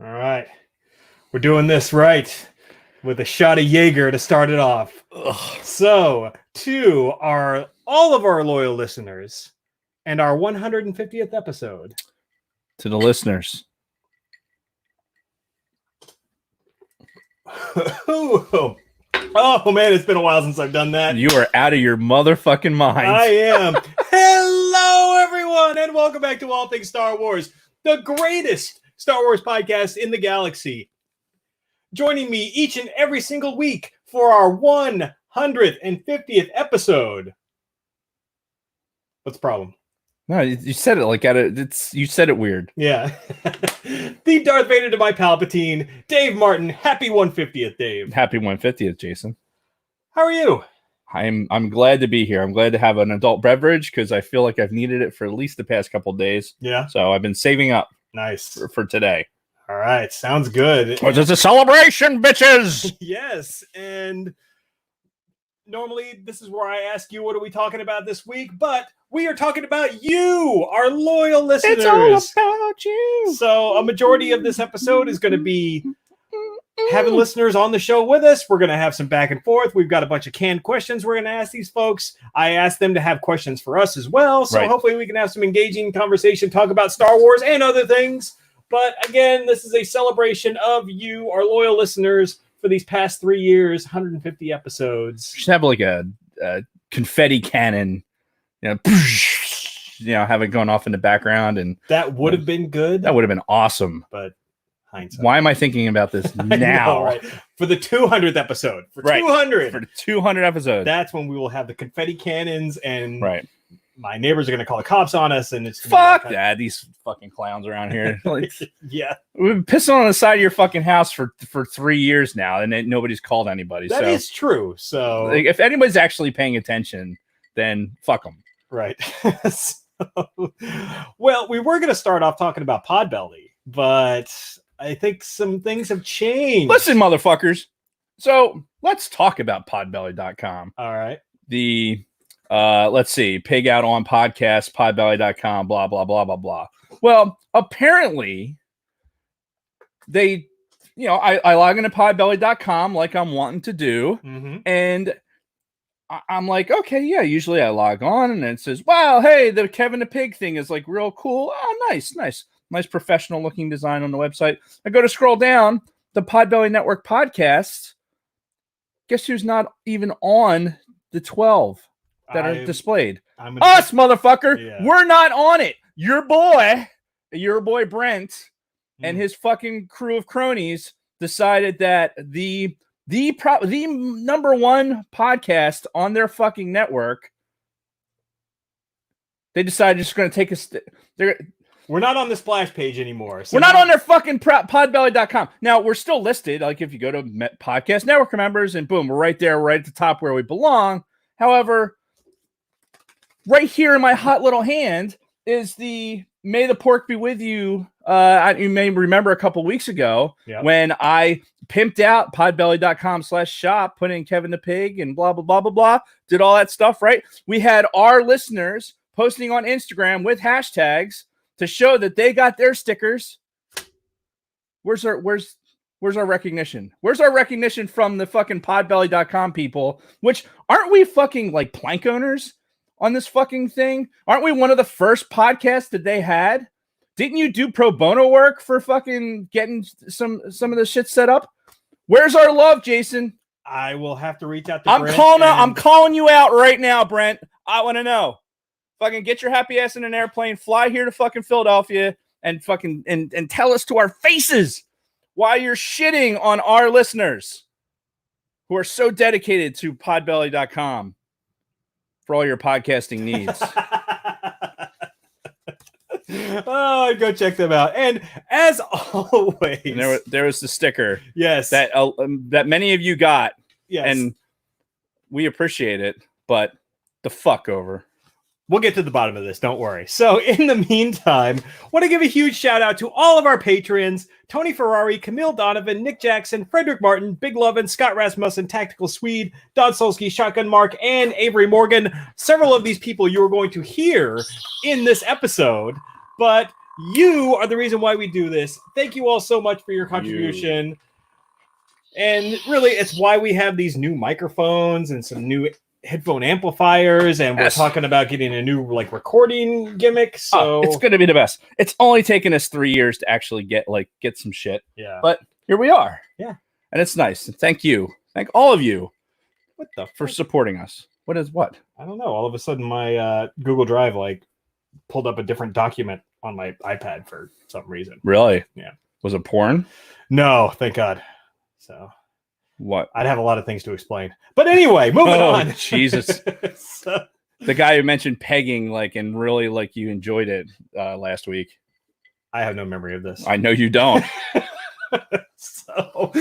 All right. We're doing this right with a shot of Jaeger to start it off. Ugh. So, to all of our loyal listeners and our 150th episode. To the listeners. Oh, man, it's been a while since I've done that. You are out of your motherfucking mind. I am. Hello, everyone, and welcome back to All Things Star Wars, the greatest Star Wars podcast in the galaxy. Joining me each and every single week for our 150th episode. What's the problem? No, you said it like you said it weird. Yeah. The Darth Vader to my Palpatine, Dave Martin. Happy 150th, Dave. Happy 150th, Jason. How are you? I'm glad to be here. I'm glad to have an adult beverage because I feel like I've needed it for at least the past couple of days. Yeah. So I've been saving up. Nice. For today. All right. Sounds good. It's a celebration, bitches. Yes. And normally this is where I ask you, what are we talking about this week? But we are talking about you, our loyal listeners. It's all about you. So a majority of this episode is going to be having listeners on the show with us. We're going to have some back and forth. We've got a bunch of canned questions we're going to ask these folks. I asked them to have questions for us as well. So hopefully we can have some engaging conversation, talk about Star Wars and other things. But again, this is a celebration of you, our loyal listeners, for these past 3 years, 150 episodes. Just have like a confetti cannon, have it going off in the background. And that would have been good. That would have been awesome. But hindsight. Why am I thinking about this now? Know, right? For the 200th episode. For 200. For the 200 episode. That's when we will have the confetti cannons and my neighbors are going to call the cops on us. And it's fuck that. These fucking clowns around here. Like, yeah. We've been pissing on the side of your fucking house for 3 years now. And nobody's called anybody. That is true. So like, if anybody's actually paying attention, then fuck them. Right. Well, we were going to start off talking about Podbelly, but I think some things have changed. Listen, motherfuckers. So let's talk about podbelly.com. All right. Let's see, pig out on podcast, podbelly.com, blah, blah, blah, blah, blah. Well, apparently they, I log into podbelly.com like I'm wanting to do. Mm-hmm. And I'm like, okay, yeah, usually I log on and it says, wow, hey, the Kevin the Pig thing is like real cool. Oh, nice professional looking design on the website. I go to scroll down the Podbelly Network podcast. Guess who's not even on the 12 that are displayed? Us, motherfucker. Yeah. We're not on it. Your boy Brent and his fucking crew of cronies decided that the number one podcast on their fucking network, they decided just going to take us. We're not on the splash page anymore. So we're not on their fucking podbelly.com. Now, we're still listed. Like if you go to Podcast Network members and boom, we're right there, right at the top where we belong. However, right here in my hot little hand is the May the Pork Be With You. You may remember a couple weeks ago when I pimped out podbelly.com/shop, put in Kevin the Pig and blah, blah, blah, blah, blah. Did all that stuff, right? We had our listeners posting on Instagram with hashtags to show that they got their stickers. Where's our recognition? Where's our recognition from the fucking podbelly.com people? Which aren't we fucking like plank owners on this fucking thing? Aren't we one of the first podcasts that they had? Didn't you do pro bono work for fucking getting some of the shit set up? Where's our love, Jason? I will have to reach out to I'm calling you out right now, Brent. I want to know. Fucking get your happy ass in an airplane, fly here to fucking Philadelphia, and fucking and tell us to our faces why you're shitting on our listeners who are so dedicated to podbelly.com for all your podcasting needs. Oh, go check them out. And as always, and there was the sticker. Yes. That many of you got. Yes. And we appreciate it, but the fuck over. We'll get to the bottom of this. Don't worry. So in the meantime, I want to give a huge shout out to all of our patrons: Tony Ferrari, Camille Donovan, Nick Jackson, Frederick Martin, Big Lovin', Scott Rasmussen, Tactical Swede, Dodd Solsky, Shotgun Mark, and Avery Morgan. Several of these people you are going to hear in this episode, but You are the reason why we do this. Thank you all so much for your contribution. And really, it's why we have these new microphones and some new headphone amplifiers, and we're talking about getting a new recording gimmick. So it's going to be the best. It's only taken us 3 years to actually get some shit. Yeah. But here we are. Yeah. And it's nice. Thank you. Thank all of you. What the for supporting us. What? I don't know. All of a sudden, my Google Drive pulled up a different document on my iPad for some reason. Really? Yeah. Was it porn? No, thank God. So what? I'd have a lot of things to explain. But anyway, moving on. Jesus. So, the guy who mentioned pegging, and really you enjoyed it last week. I have no memory of this. I know you don't. So,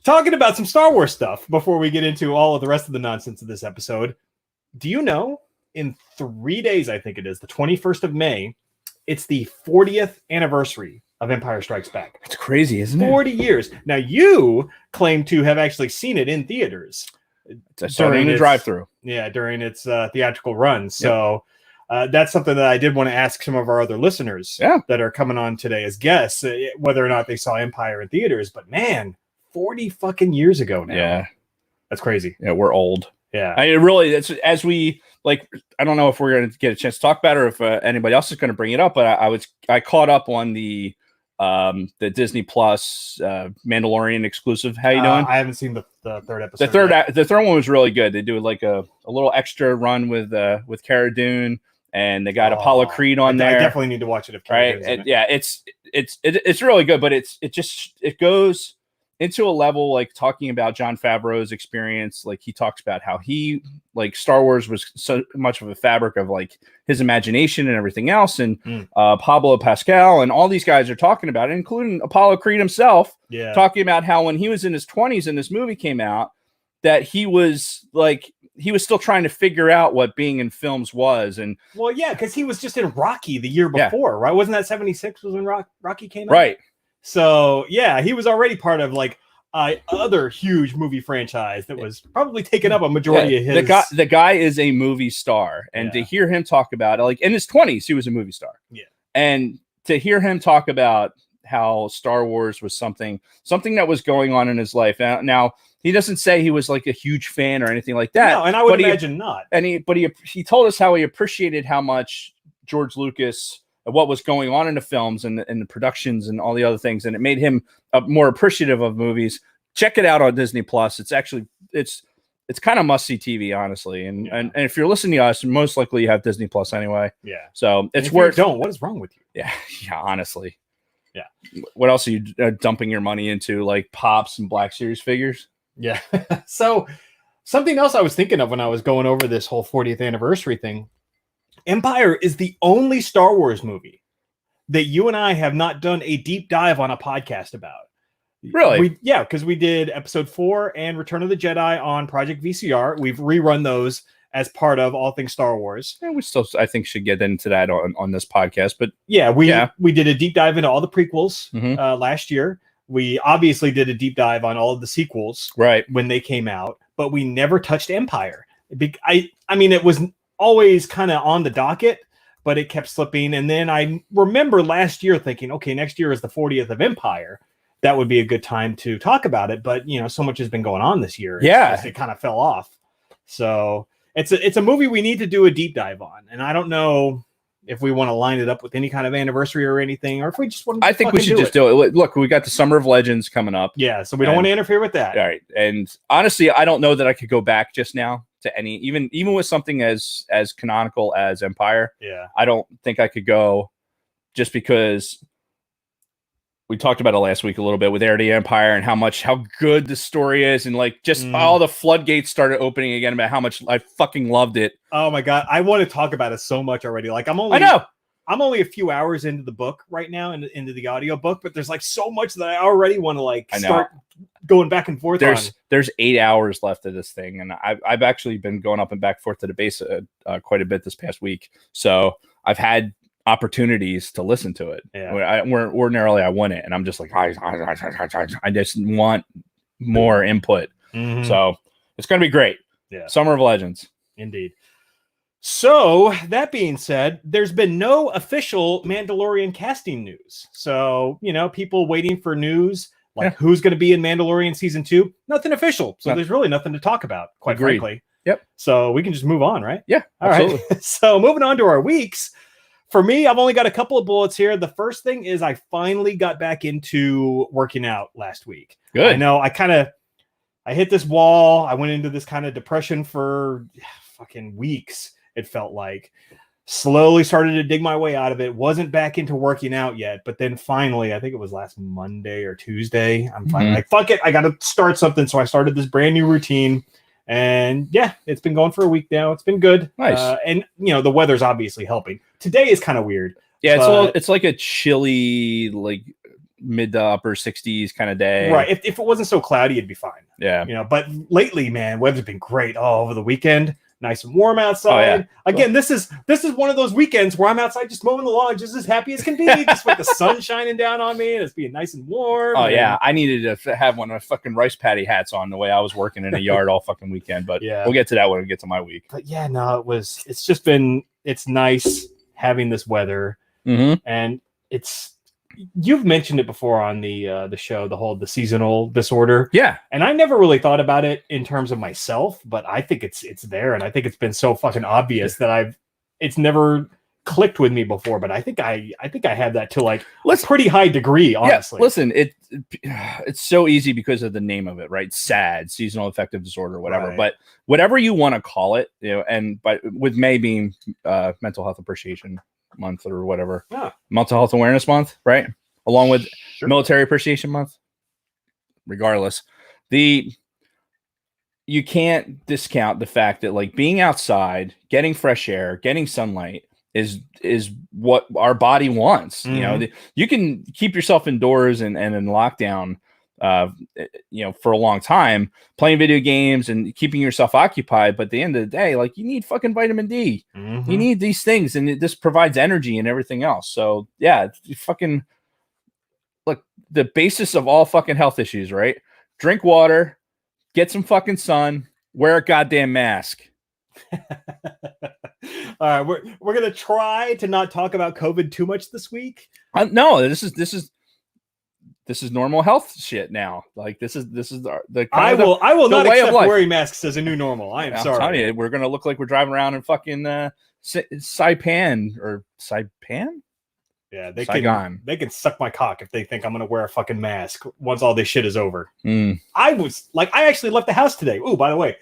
talking about some Star Wars stuff before we get into all of the rest of the nonsense of this episode. Do you know, in 3 days, I think it is, the 21st of May, it's the 40th anniversary of Empire Strikes Back. It's crazy, isn't it? 40 years. Now, you claim to have actually seen it in theaters. During the drive-thru. Yeah, during its theatrical run. So that's something that I did want to ask some of our other listeners that are coming on today as guests, whether or not they saw Empire in theaters. But man, 40 fucking years ago now. Yeah. That's crazy. Yeah, we're old. Yeah. It's as we I don't know if we're going to get a chance to talk about it or if anybody else is going to bring it up, but I caught up on the Disney Plus Mandalorian exclusive. How you doing? I haven't seen the third episode. The third one was really good. They do a little extra run with Cara Dune, and they got Apollo Creed on there. I definitely need to watch it. If Cara Dune's in it. Yeah, it's really good, but it goes into a level talking about Jon Favreau's experience. He talks about how he Star Wars was so much of a fabric of his imagination and everything else. And Pablo Pascal and all these guys are talking about it, including Apollo Creed himself, talking about how when he was in his 20s and this movie came out, that he was still trying to figure out what being in films was. And because he was just in Rocky the year before, right? Wasn't that 76 was when Rocky came out? Right. So he was already part of other huge movie franchise that was probably taking up a majority of his. The guy is a movie star, and to hear him talk about it, in his 20s, he was a movie star. Yeah, and to hear him talk about how Star Wars was something that was going on in his life. Now he doesn't say he was a huge fan or anything like that. No, and I would imagine not. And he told us how he appreciated how much George Lucas, what was going on in the films and the productions and all the other things, and it made him more appreciative of movies. Check it out on Disney Plus. It's actually it's kind of must-see TV, honestly. And if you're listening to us, most likely you have Disney Plus anyway. Yeah. So it's worth. Don't. What is wrong with you? Yeah. Honestly. Yeah. What else are you dumping your money into, Pops and Black Series figures? Yeah. So something else I was thinking of when I was going over this whole 40th anniversary thing. Empire is the only Star Wars movie that you and I have not done a deep dive on a podcast about. Really? Because we did episode 4 and Return of the Jedi on Project VCR. We've rerun those as part of All Things Star Wars. And we still, I think, should get into that on this podcast. But we did a deep dive into all the prequels last year. We obviously did a deep dive on all of the sequels when they came out, but we never touched Empire. I mean, it was always kind of on the docket, but it kept slipping. And then I remember last year thinking, okay, next year is the 40th of Empire. That would be a good time to talk about it. But, so much has been going on this year. It kind of fell off. So it's a movie we need to do a deep dive on. And I don't know if we want to line it up with any kind of anniversary or anything, or if we just want to I think we should just do it. Look, we got the Summer of Legends coming up. Yeah, so we don't want to interfere with that. All right. And honestly, I don't know that I could go back just now to any, even with something as canonical as Empire. Yeah. I don't think I could go, just because we talked about it last week a little bit with Heir to the Empire and how good the story is, and all the floodgates started opening again about how much I fucking loved it. Oh my God. I want to talk about it so much already. I'm only a few hours into the book right now, into the audio book, but there's so much that I already want to start going back and forth. There's 8 hours left of this thing, and I've actually been going up and back forth to the base quite a bit this past week. So I've had opportunities to listen to it. Ordinarily I want it, and I'm just I just want more input. So it's gonna be great. Yeah. Summer of Legends. Indeed. So that being said, there's been no official Mandalorian casting news. So, people waiting for news like who's going to be in Mandalorian season 2, nothing official. So there's really nothing to talk about, quite frankly. Yep. So we can just move on, right? Yeah. All absolutely. right. So moving on to our weeks. For me, I've only got a couple of bullets here. The first thing is I finally got back into working out last week. Good. I know I hit this wall. I went into this kind of depression for fucking weeks. It felt like slowly started to dig my way out of it. Wasn't back into working out yet, but then finally, I think it was last Monday or Tuesday. I'm finally like, fuck it. I got to start something. So I started this brand new routine. And yeah, it's been going for a week now. It's been good. Nice. And the weather's obviously helping. Today is kind of weird. Yeah, it's like a chilly, like mid to upper 60s kind of day. Right. If it wasn't so cloudy, it'd be fine. Yeah. But lately, man, weather's been great. Oh, over the weekend, nice and warm outside. Oh, yeah. Again, this is one of those weekends where I'm outside just mowing the lawn, just as happy as can be, just with the sun shining down on me and it's being nice and warm. Oh yeah, I needed to have one of my fucking rice paddy hats on the way I was working in a yard all fucking weekend. But yeah, we'll get to that when we get to my week. But yeah, no, it's nice having this weather, and you've mentioned it before on the show, the seasonal disorder. Yeah. And I never really thought about it in terms of myself, but I think it's there. And I think it's been so fucking obvious that it's never clicked with me before, but I think I have that to like a pretty high degree, honestly. Yeah, listen, it's so easy because of the name of it, right? SAD, seasonal affective disorder, whatever. Right. But whatever you want to call it, and with May being Mental Health Appreciation Month or whatever, Mental Health Awareness Month, right? Along with Military Appreciation Month. Regardless, you can't discount the fact that like being outside, getting fresh air, getting sunlight is what our body wants. You can keep yourself indoors and in lockdown for a long time playing video games and keeping yourself occupied, but at the end of the day, like, you need fucking vitamin D. You need these things, and this provides energy and everything else. So yeah, fucking look, the basis of all fucking health issues, right? Drink water, get some fucking sun, wear a goddamn mask. All right, we're gonna try to not talk about COVID too much this week. No, this is normal health shit now. Like this is the I will not accept wearing masks as a new normal. I am sorry. I'm telling you, we're gonna look like we're driving around in fucking Saipan. Yeah, they can suck my cock if they think I'm gonna wear a fucking mask once all this shit is over. I actually left the house today. Oh, by the way,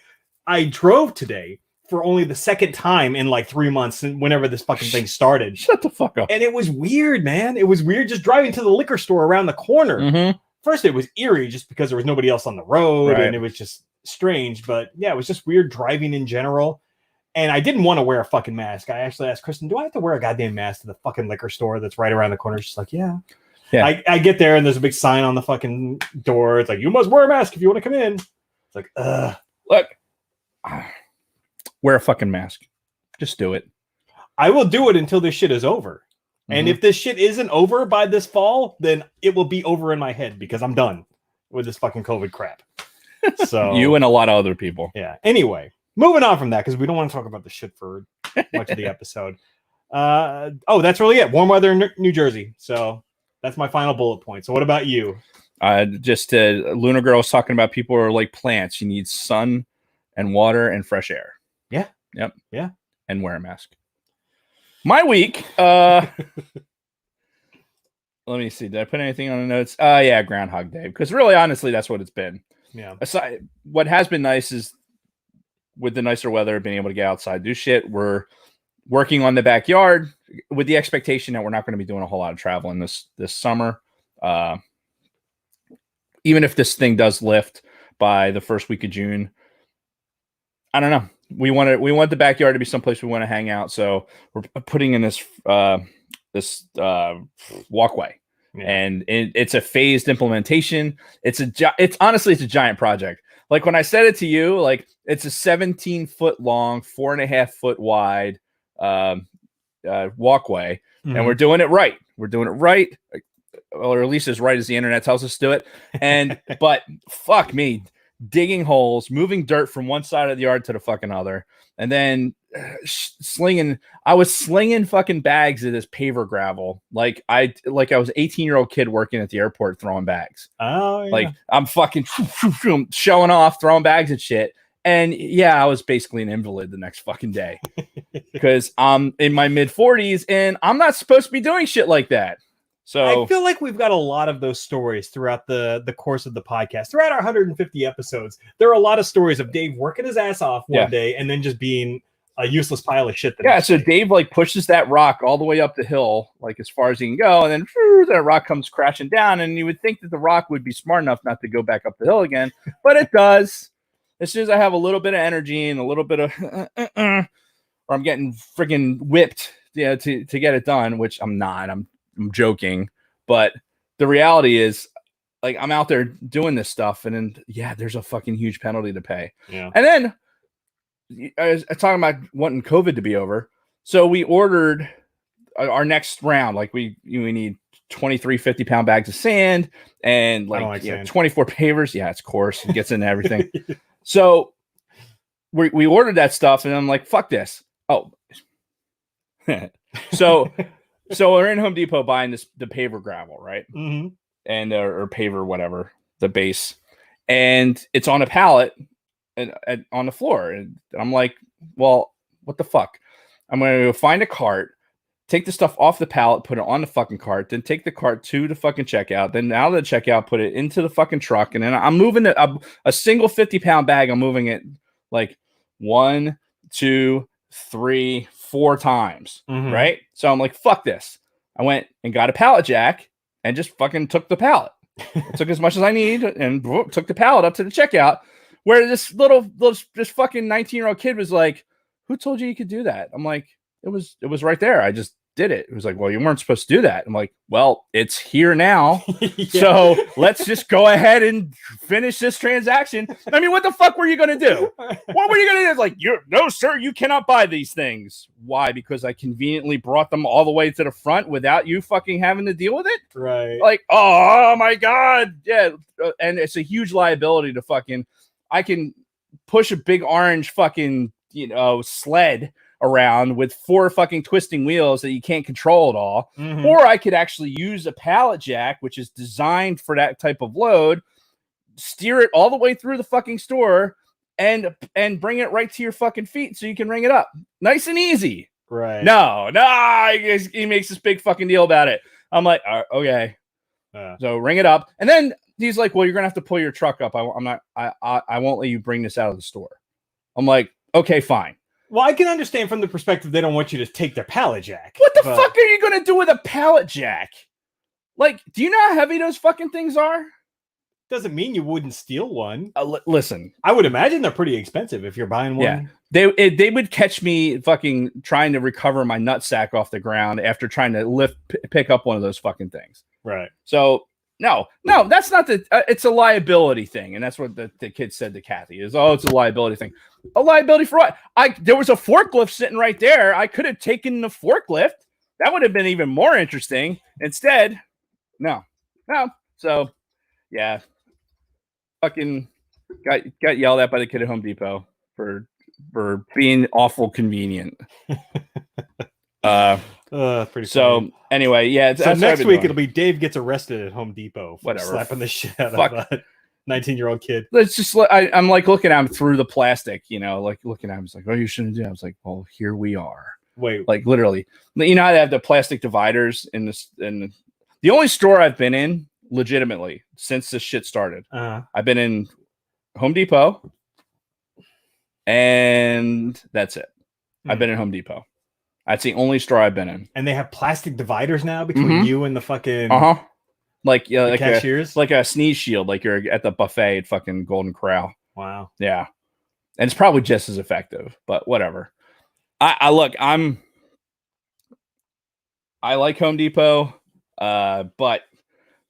I drove today for only the second time in like 3 months, and whenever this fucking thing started. Shut the fuck up. And it was weird, man. It was weird just driving to the liquor store around the corner. First, it was eerie just because there was nobody else on the road, and it was just strange. But yeah, it was just weird driving in general. And I didn't want to wear a fucking mask. I actually asked Kristen, do I have to wear a goddamn mask to the fucking liquor store that's right around the corner? She's like, yeah. I get there, and there's a big sign on the fucking door. It's like, you must wear a mask if you want to come in. It's like, look. Wear a fucking mask. Just do it. I will do it until this shit is over. And if this shit isn't over by this fall, then it will be over in my head because I'm done with this fucking COVID crap. So you and a lot of other people. Yeah. Anyway, moving on from that, because we don't want to talk about this shit for much of the episode. That's really it. Warm weather in New Jersey. So that's my final bullet point. So what about you? Lunar Girl was talking about people are like plants. You need sun and water and fresh air. Yeah. Yep. Yeah. And wear a mask. My week. Let me see. Did I put anything on the notes? Yeah, Groundhog Day. Because really, honestly, that's what it's been. Yeah. Aside, what has been nice is with the nicer weather, being able to get outside, do shit. We're working on the backyard with the expectation that we're not going to be doing a whole lot of traveling this summer. Even if this thing does lift by the first week of June, I don't know. We want the backyard to be someplace we want to hang out. So we're putting in this walkway, and it's a phased implementation. It's honestly a giant project. Like when I said it to you, like it's a 17-foot long, 4.5 foot wide walkway, and we're doing it right. We're doing it right, or at least as right as the internet tells us to do it. And but fuck me. Digging holes, moving dirt from one side of the yard to the fucking other, and then I was slinging fucking bags of this paver gravel. Like I was an 18-year-old kid working at the airport throwing bags. Oh, yeah. Like I'm fucking showing off, throwing bags and shit. And yeah, I was basically an invalid the next fucking day because I'm in my mid 40s and I'm not supposed to be doing shit like that. So I feel like we've got a lot of those stories throughout the course of the podcast. Throughout our 150 episodes, there are a lot of stories of Dave working his ass off one day and then just being a useless pile of shit. So Dave like pushes that rock all the way up the hill, like as far as he can go, and then that rock comes crashing down. And you would think that the rock would be smart enough not to go back up the hill again, but it does. As soon as I have a little bit of energy and a little bit of, or I'm getting friggin' whipped, to get it done, which I'm not. I'm joking, but the reality is, like, I'm out there doing this stuff, and then there's a fucking huge penalty to pay. Yeah, and then I was talking about wanting COVID to be over, so we ordered our next round. Like we need 23 50-pound bags of sand and like 24 pavers. Yeah, it's coarse. It gets into everything. So we ordered that stuff, and I'm like, fuck this. Oh, so we're in Home Depot buying the paver gravel, right? Mm-hmm. And or paver, whatever, the base, and it's on a pallet and on the floor. And I'm like, well, what the fuck? I'm going to go find a cart, take the stuff off the pallet, put it on the fucking cart, then take the cart to the fucking checkout, then out of the checkout, put it into the fucking truck. And then I'm moving a single 50-pound bag. I'm moving it like 1, 2, 3, 4 times. Mm-hmm. Right. So I'm like, fuck this. I went and got a pallet jack and just fucking took the pallet. Took as much as I need and took the pallet up to the checkout, where this this fucking 19-year-old kid was like, who told you could do that? I'm like, it was right there. I just did it. It was like, well, you weren't supposed to do that. I'm like, well, it's here now. So let's just go ahead and finish this transaction. I mean, what the fuck were you going to do? What were you going to do? Like, no, sir, you cannot buy these things. Why? Because I conveniently brought them all the way to the front without you fucking having to deal with it? Right. Like, oh my God. Yeah. And it's a huge liability to fucking, I can push a big orange fucking, sled around with 4 fucking twisting wheels that you can't control at all. Mm-hmm. Or I could actually use a pallet jack, which is designed for that type of load, steer it all the way through the fucking store and bring it right to your fucking feet so you can ring it up. Nice and easy. Right. No, he makes this big fucking deal about it. I'm like, okay. So ring it up. And then he's like, well, you're going to have to pull your truck up. I won't let you bring this out of the store. I'm like, okay, fine. Well, I can understand from the perspective they don't want you to take their pallet jack. What the fuck are you going to do with a pallet jack? Like, do you know how heavy those fucking things are? Doesn't mean you wouldn't steal one. Listen. I would imagine they're pretty expensive if you're buying one. Yeah. They would catch me fucking trying to recover my nutsack off the ground after trying to pick up one of those fucking things. Right. So, no, that's not it's a liability thing. And that's what the kid said to Kathy is, it's a liability thing. A liability for what? There was a forklift sitting right there. I could have taken the forklift. That would have been even more interesting. Instead, no. So, yeah. Fucking got yelled at by the kid at Home Depot for being awful convenient. Pretty so funny. Anyway, so next week it'll be Dave gets arrested at Home Depot for slapping the shit out of a 19-year-old kid. Let's just I'm like looking at him through the plastic, like looking at him. It's like, oh, you shouldn't do it. I was like, well, here we are. Wait, like literally, how they have the plastic dividers in this, and the only store I've been in legitimately since this shit started, I've been in Home Depot, and that's it. I've been in Home Depot. That's the only store I've been in. And they have plastic dividers now between you and the fucking like like cashiers, like a sneeze shield, like you're at the buffet at fucking Golden Corral. Wow. Yeah, and it's probably just as effective, but whatever. I like Home Depot, but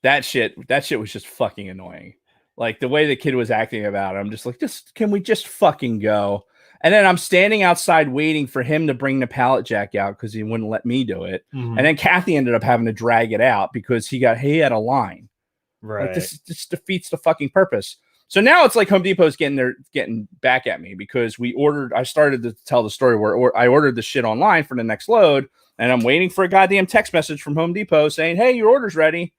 that shit was just fucking annoying. Like the way the kid was acting about it, I'm just like, can we just fucking go? And then I'm standing outside waiting for him to bring the pallet jack out because he wouldn't let me do it. Mm-hmm. And then Kathy ended up having to drag it out because he had a line. Right. Like this defeats the fucking purpose. So now it's like Home Depot's getting back at me because I started to tell the story where I ordered the shit online for the next load, and I'm waiting for a goddamn text message from Home Depot saying, "Hey, your order's ready."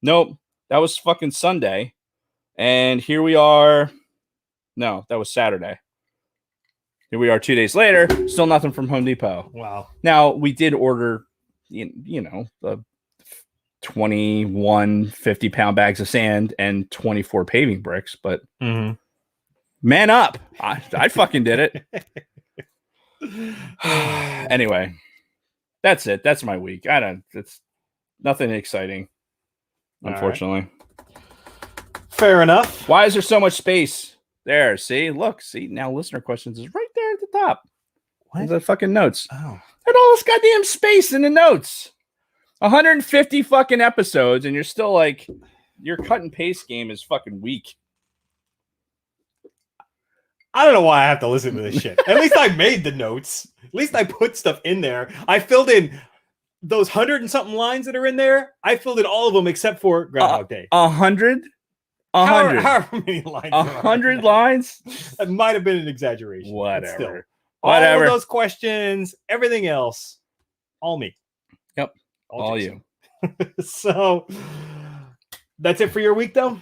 Nope, that was fucking Sunday, and here we are. No, that was Saturday. Here we are 2 days later, still nothing from Home Depot. Wow. Now we did order, the 21 50-pound bags of sand and 24 paving bricks, but man up. I fucking did it. Anyway, that's it. That's my week. It's nothing exciting, unfortunately. Right. Fair enough. Why is there so much space there? See, now listener questions is right there at the top. What? The fucking notes. Oh, and all this goddamn space in the notes. 150 fucking episodes, and you're still like, your cut and paste game is fucking weak. I don't know why I have to listen to this shit. At least I made the notes. At least I put stuff in there. I filled in those 100 and something lines that are in there. I filled in all of them except for Groundhog Day. 100? However many lines. 100 lines? That might have been an exaggeration. Whatever. All of those questions, everything else, all me. Yep. All you. So that's it for your week, though?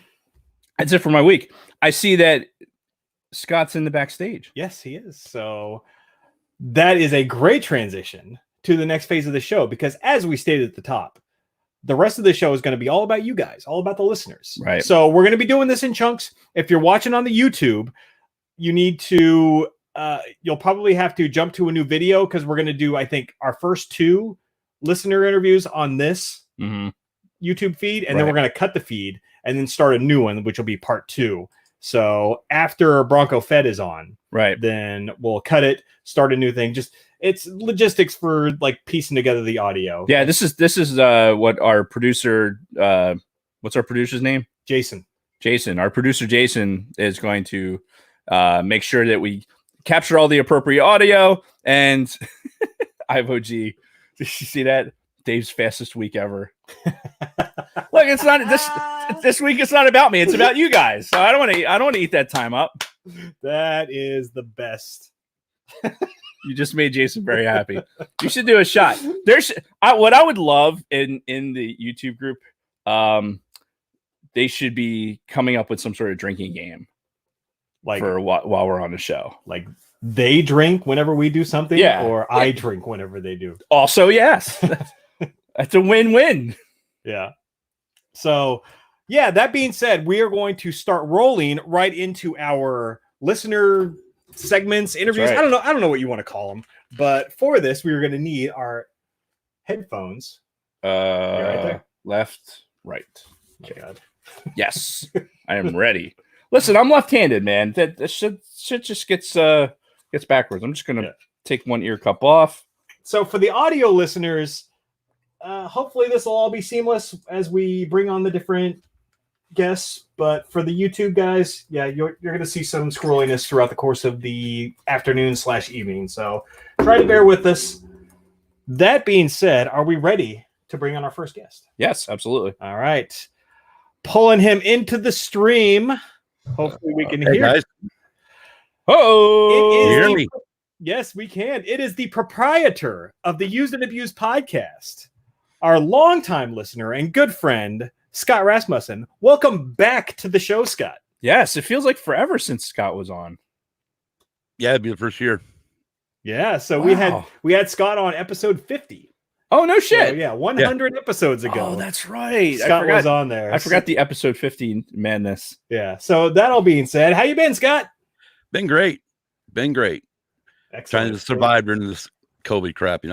That's it for my week. I see that Scott's in the backstage. Yes, he is. So that is a great transition to the next phase of the show, because as we stated at the top, the rest of the show is going to be all about you guys, all about the listeners. Right. So we're going to be doing this in chunks. If you're watching on the YouTube, you need to, you'll probably have to jump to a new video, because we're going to do, I think, our first 2 listener interviews on this YouTube feed, and then we're going to cut the feed and then start a new one, which will be part 2. So after Bronco Fed is on, then we'll cut it, start a new thing. Just it's logistics for like piecing together the audio. Yeah, this is what our producer, what's our producer's name? Jason. Our producer Jason is going to make sure that we capture all the appropriate audio. And IVOG, did you see that? Dave's fastest week ever. Look, it's not this week. It's not about me. It's about you guys. So I don't want to eat that time up. That is the best. You just made Jason very happy. You should do a shot. What I would love in the YouTube group. They should be coming up with some sort of drinking game, like for while we're on the show. Like they drink whenever we do something, or I drink whenever they do. Also, yes, that's a win-win. Yeah. So, yeah. That being said, we are going to start rolling right into our listener segments, interviews. Right. I don't know what you want to call them, but for this, we are going to need our headphones. Right there. Left, right. Okay. Oh my God. Yes, I am ready. Listen, I'm left-handed, man. That shit just gets backwards. I'm just gonna take one ear cup off. So for the audio listeners, hopefully this will all be seamless as we bring on the different guests. But for the YouTube guys, you're gonna see some squirreliness throughout the course of the afternoon/evening. So try to bear with us. That being said, are we ready to bring on our first guest? Yes, absolutely. All right. Pulling him into the stream. Hopefully we can hear. Guys. Oh, hear me? Yes, we can. It is the proprietor of the Used and Abused podcast, our longtime listener and good friend, Scott Rasmussen. Welcome back to the show, Scott. Yes, it feels like forever since Scott was on. Yeah, it'd be the first year. Yeah, so we had Scott on episode 50. Oh, no shit. So, 100 episodes ago. Oh, that's right. Scott was on there. I forgot the episode 50 madness. Yeah. So that all being said, how you been, Scott? Been great. Excellent. Trying to survive during this COVID crap,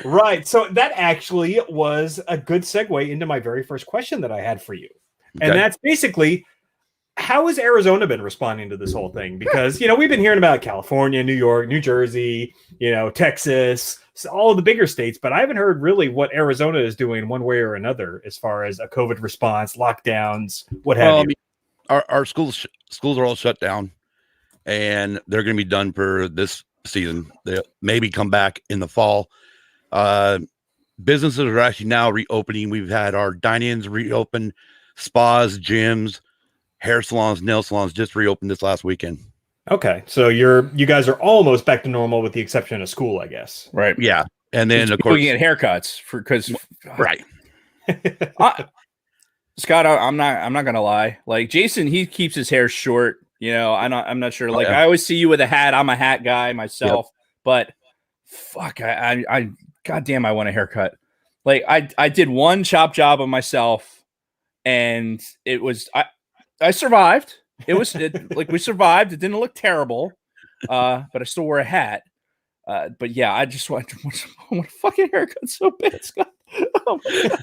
Right. So that actually was a good segue into my very first question that I had for you. Okay. And that's basically, how has Arizona been responding to this whole thing? Because, we've been hearing about California, New York, New Jersey, Texas, all of the bigger states, but I haven't heard really what Arizona is doing one way or another as far as a COVID response, lockdowns, what have you. I mean, our schools are all shut down, and they're going to be done for this season. They'll maybe come back in the fall. Businesses are actually now reopening. We've had our dine-ins reopen, spas, gyms, hair salons, nail salons just reopened this last weekend. Okay, so you guys are almost back to normal with the exception of school, I guess. Right. Yeah, and then of People course, get haircuts because right. Scott, I'm not gonna lie. Like Jason, he keeps his hair short. You know, I'm not sure. Like yeah. I always see you with a hat. I'm a hat guy myself, but fuck, I goddamn, I want a haircut. Like I did one chop job on myself, and it was I survived. It was like we survived. It didn't look terrible, but I still wore a hat. But yeah, I just want a fucking haircut so bad, Scott. Oh my God.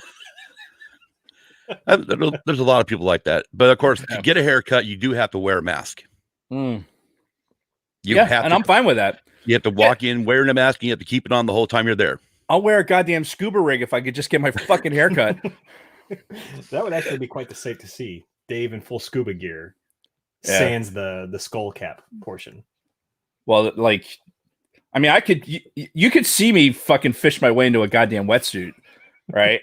There's a lot of people like that, but of course, to get a haircut, you do have to wear a mask. Mm. You have, and I'm fine with that. You have to walk in wearing a mask, and you have to keep it on the whole time you're there. I'll wear a goddamn scuba rig if I could just get my fucking haircut. That would actually be quite the sight to see. Dave in full scuba gear, sans the skull cap portion. Well, like, I mean, you could see me fucking fish my way into a goddamn wetsuit, right?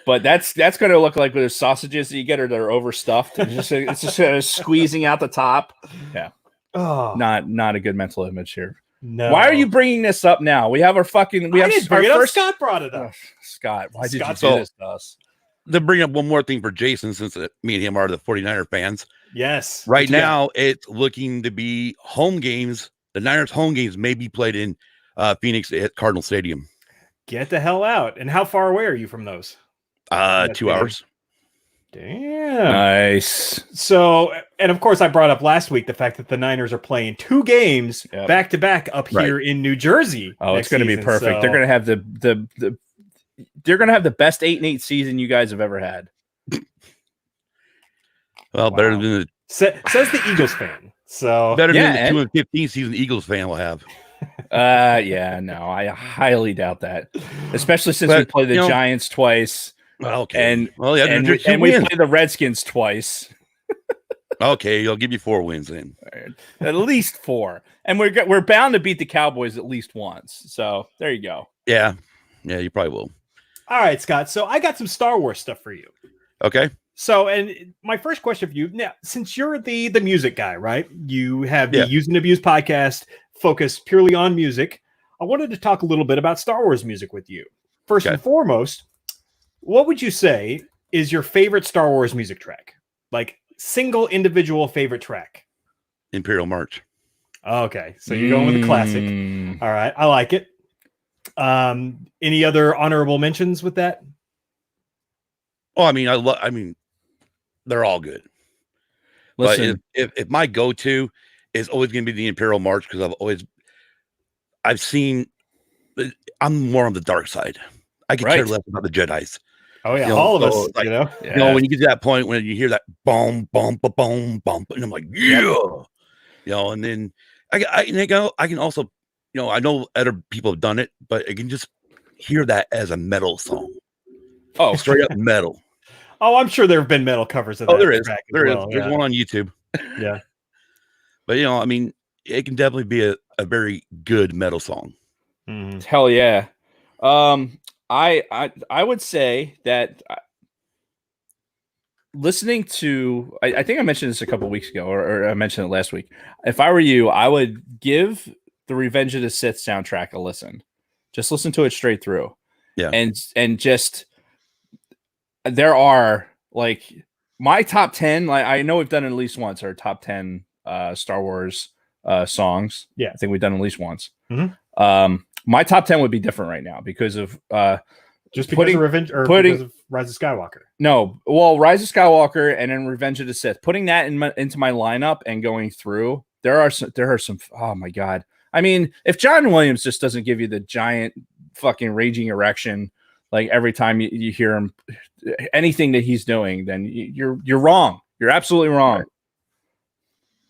But that's going to look like those sausages that you get, or they're overstuffed. It's just squeezing out the top. Yeah. Oh, not a good mental image here. No. Why are you bringing this up now? We have our fucking. We have our first. Scott brought it up. Scott, why did Scott you do this to us? To bring up one more thing for Jason, since me and him are the 49er fans. Yes. Right now, it's looking to be home games. The Niners home games may be played in Phoenix at Cardinal Stadium. Get the hell out. And how far away are you from those? 2 hours. Damn. Nice. So, and of course, I brought up last week the fact that the Niners are playing 2 games back to back up here in New Jersey. Oh, it's going to be perfect. So. They're going to have they're going to have the best 8-8 season you guys have ever had. Well, better than the says the Eagles fan. So better than the 2-15 season the Eagles fan will have. Yeah, no, I highly doubt that. Especially since we played the Giants twice. Okay. And we played the Redskins twice. Okay, I'll give you 4 wins then. At least 4. And we're bound to beat the Cowboys at least once. So there you go. Yeah. Yeah, you probably will. All right, Scott. So I got some Star Wars stuff for you. Okay. So, and my first question for you now, since you're the music guy, right? You have the Use and Abuse podcast focused purely on music. I wanted to talk a little bit about Star Wars music with you. First and foremost, what would you say is your favorite Star Wars music track? Like single individual favorite track? Imperial March. Okay, so you're going with the classic. All right, I like it. Any other honorable mentions with that? Oh, I mean, they're all good. Listen, but if my go-to is always going to be the Imperial March, because I'm more on the dark side. I could care less about the Jedis. Oh yeah, all of us. Like, you know, when you get to that point when you hear that boom, boom, boom, boom, and I'm like, and then I can also, I know other people have done it, but I can just hear that as a metal song. Oh, straight up metal. Oh, I'm sure there have been metal covers of that. There is. There is. Well. There's one on YouTube. Yeah. But, it can definitely be a very good metal song. Mm-hmm. Hell yeah. I would say that listening to, I think I mentioned this a couple weeks ago, or I mentioned it last week. If I were you, I would give the Revenge of the Sith soundtrack a listen. Just listen to it straight through. Yeah. And just, there are like my top 10, like I know we've done it at least once, our top 10 Star Wars songs. Yeah. I think we've done it at least once. Mm-hmm. My top 10 would be different right now because of just because of Revenge or because of Rise of Skywalker. No, well, Rise of Skywalker and then Revenge of the Sith. Putting that into my lineup and going through, there are some. Oh my god! I mean, if John Williams just doesn't give you the giant fucking raging erection like every time you hear him, anything that he's doing, then you're wrong. You're absolutely wrong. Right.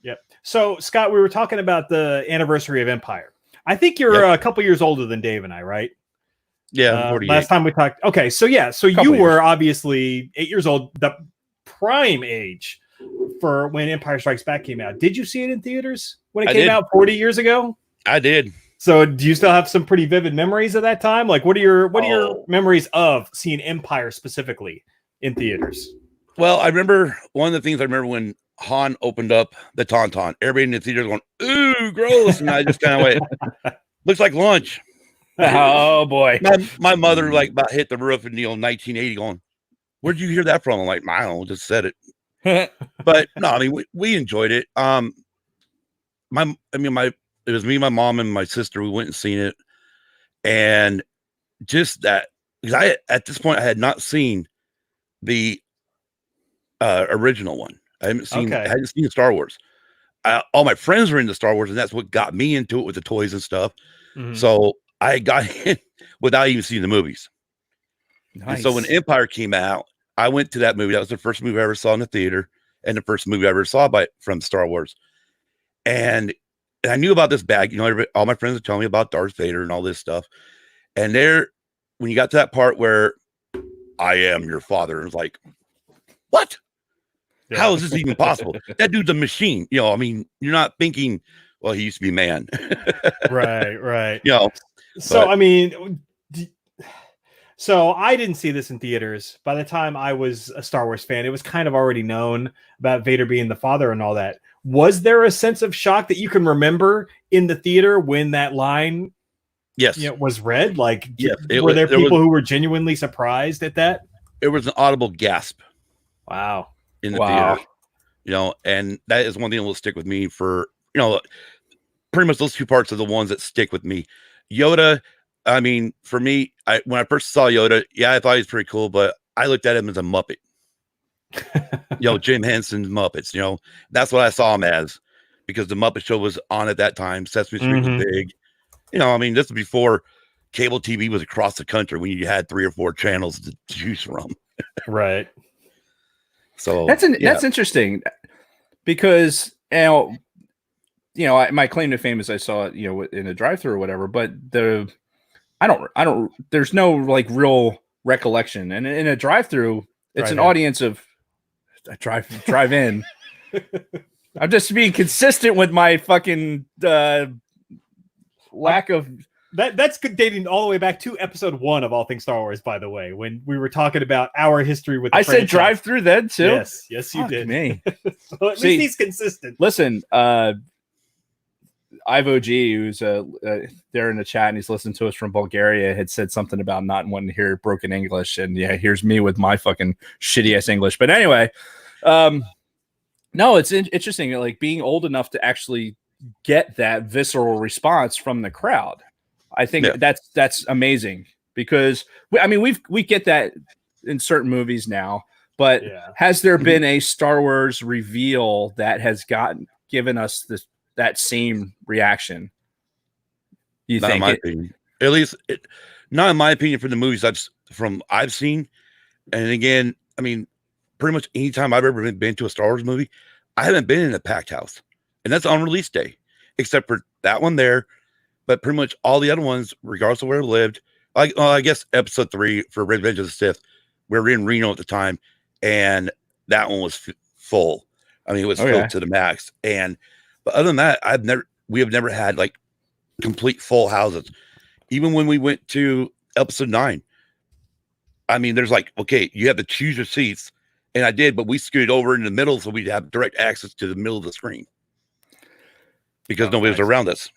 Yep. So Scott, we were talking about the anniversary of Empire. I think you're a couple years older than Dave and I, right? Yeah. 48. Last time we talked. Okay. So yeah. So you were obviously 8 years old, the prime age for when Empire Strikes Back came out. Did you see it in theaters when it came out 40 years ago? I did. So do you still have some pretty vivid memories of that time? Like what are your memories of seeing Empire specifically in theaters? Well, I remember one of the things I remember when Han opened up the Tauntaun. Everybody in the theater going, "Ooh, gross!" And I just kind of went, "Looks like lunch." Oh boy. My mother like about hit the roof in 1980, going, "Where'd you hear that from?" I'm like, "I don't know, just said it." But no, I mean we enjoyed it. It was me, my mom, and my sister. We went and seen it, and just that because I at this point I had not seen the original one. I hadn't seen Star Wars. All my friends were into Star Wars, and that's what got me into it with the toys and stuff. Mhm. So I got in without even seeing the movies. Nice. And so when Empire came out, I went to that movie. That was the first movie I ever saw in the theater, and the first movie I ever saw from Star Wars. And I knew about this bag. You know, all my friends would tell me about Darth Vader and all this stuff. And when you got to that part where I am your father, it was like, what? Yeah. How is this even possible? That dude's a machine. You know, I mean, you're not thinking, well, he used to be man. Right. You know, so I mean, so I didn't see this in theaters. By the time I was a Star Wars fan, it was kind of already known about Vader being the father and all that. Was there a sense of shock that you can remember in the theater when that line, yes, was read? Like, yes, were there people who were genuinely surprised at that? It was an audible gasp. Wow. In the theater, you know, and that is one thing that will stick with me for, you know, pretty much those two parts are the ones that stick with me. Yoda, I mean, for me, when I first saw Yoda, yeah, I thought he was pretty cool, but I looked at him as a Muppet. You know, Jim Henson's Muppets, you know, that's what I saw him as, because the Muppet Show was on at that time. Sesame Street was big. You know, I mean, this was before cable TV was across the country when you had 3 or 4 channels to choose from. Right. So that's interesting, because my claim to fame is I saw it, in a drive-thru or whatever, but I don't there's no like real recollection. And in a drive-thru, it's an audience of drive in. I'm just being consistent with my fucking lack of that's good, dating all the way back to episode 1 of All Things Star Wars, by the way, when we were talking about our history with the franchise. Said drive through then too. Yes, you did. Me. So at least he's consistent. Listen, Ivo G, who's there in the chat and he's listening to us from Bulgaria, had said something about not wanting to hear broken English, and yeah, here's me with my fucking shitty ass English. But anyway, no, it's interesting, like being old enough to actually get that visceral response from the crowd. I think that's amazing, because we get that in certain movies now, but has there been a Star Wars reveal that has given us that same reaction? You not think? In my opinion. At least not in my opinion, for the movies I've seen. And again, I mean, pretty much anytime I've ever been to a Star Wars movie, I haven't been in a packed house, and that's on release day, except for that one there. But pretty much all the other ones, regardless of where I lived, I guess episode 3 for Revenge of the Sith, we were in Reno at the time, and that one was full. I mean, it was filled to the max. But other than that, we have never had like complete full houses. Even when we went to episode 9, I mean, there's like, okay, you have to choose your seats, and I did, but we scooted over in the middle so we'd have direct access to the middle of the screen because nobody was around us,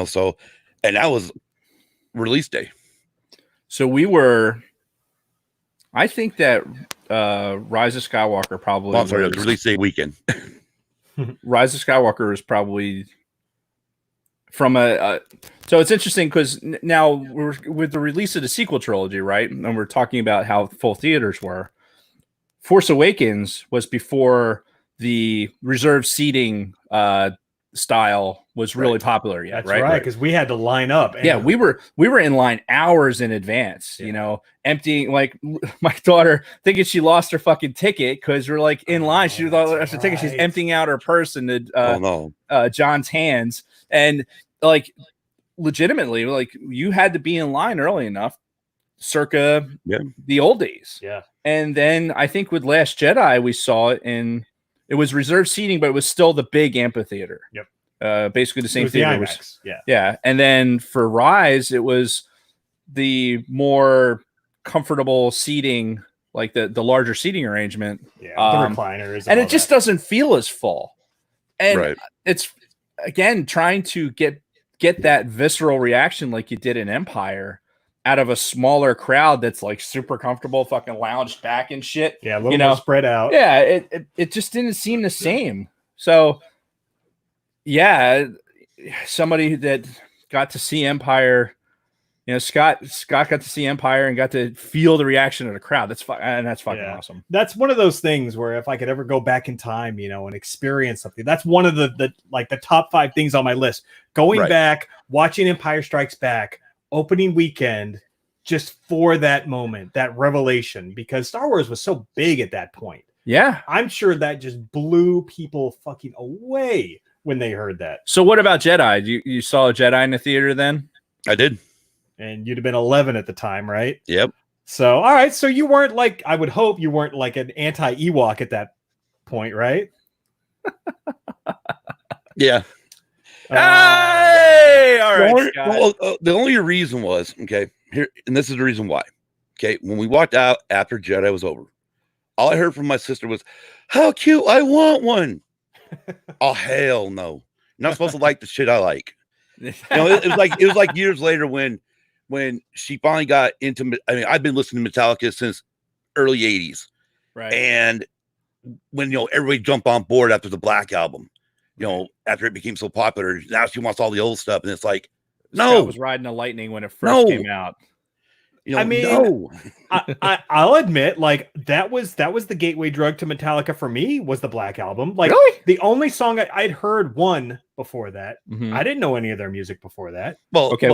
so. And that was release day. So I think that Rise of Skywalker probably. I'm sorry, it was release day weekend. Rise of Skywalker is probably from so it's interesting because now we're with the release of the sequel trilogy, right? And we're talking about how full theaters were. Force Awakens was before the reserved seating style was really popular yet. That's right, because we had to line up. And we were in line hours in advance, emptying, like my daughter thinking she lost her fucking ticket because we're like in line. She lost her ticket. She's emptying out her purse into John's hands, and like legitimately, like you had to be in line early enough, circa the old days. Yeah. And then I think with Last Jedi, we saw it it was reserved seating, but it was still the big amphitheater. Yep. Basically the same theater. Yeah. And then for Rise, it was the more comfortable seating like the larger seating arrangement. Yeah, the recliners, and all it just that. doesn't feel as full. And Right. it's again trying to get that visceral reaction like you did in Empire out of a smaller crowd that's like super comfortable, fucking lounged back and shit. Yeah, a little more spread out. Yeah, it just didn't seem the same. So yeah, somebody that got to see Empire, Scott got to see Empire and got to feel the reaction of the crowd. That's fucking awesome. That's one of those things where if I could ever go back in time, and experience something, that's one of the top 5 things on my list. Going back, watching Empire Strikes Back, opening weekend, just for that moment, that revelation, because Star Wars was so big at that point. Yeah. I'm sure that just blew people fucking away when they heard that. So what about Jedi? You saw a Jedi in the theater then? I did. And you'd have been 11 at the time, right? Yep. So, all right. So you weren't I would hope you weren't like an anti-Ewok at that point, right? Yeah. Hey! All right. The only reason was, okay, here, and this is the reason why. Okay, when we walked out after Jedi was over, all I heard from my sister was, "How cute! I want one." Oh hell no! You're not supposed to like the shit I like. It was like years later when she finally got into. I mean, I've been listening to Metallica since early '80s, right? And when everybody jumped on board after the Black Album, after it became so popular, now she wants all the old stuff, and it's like, no, Scott was riding the lightning when it first came out. I mean, no. I'll admit, that was the gateway drug to Metallica for me was the Black Album. Really? The only song I'd heard one before that. Mm-hmm. I didn't know any of their music before that. Well, okay.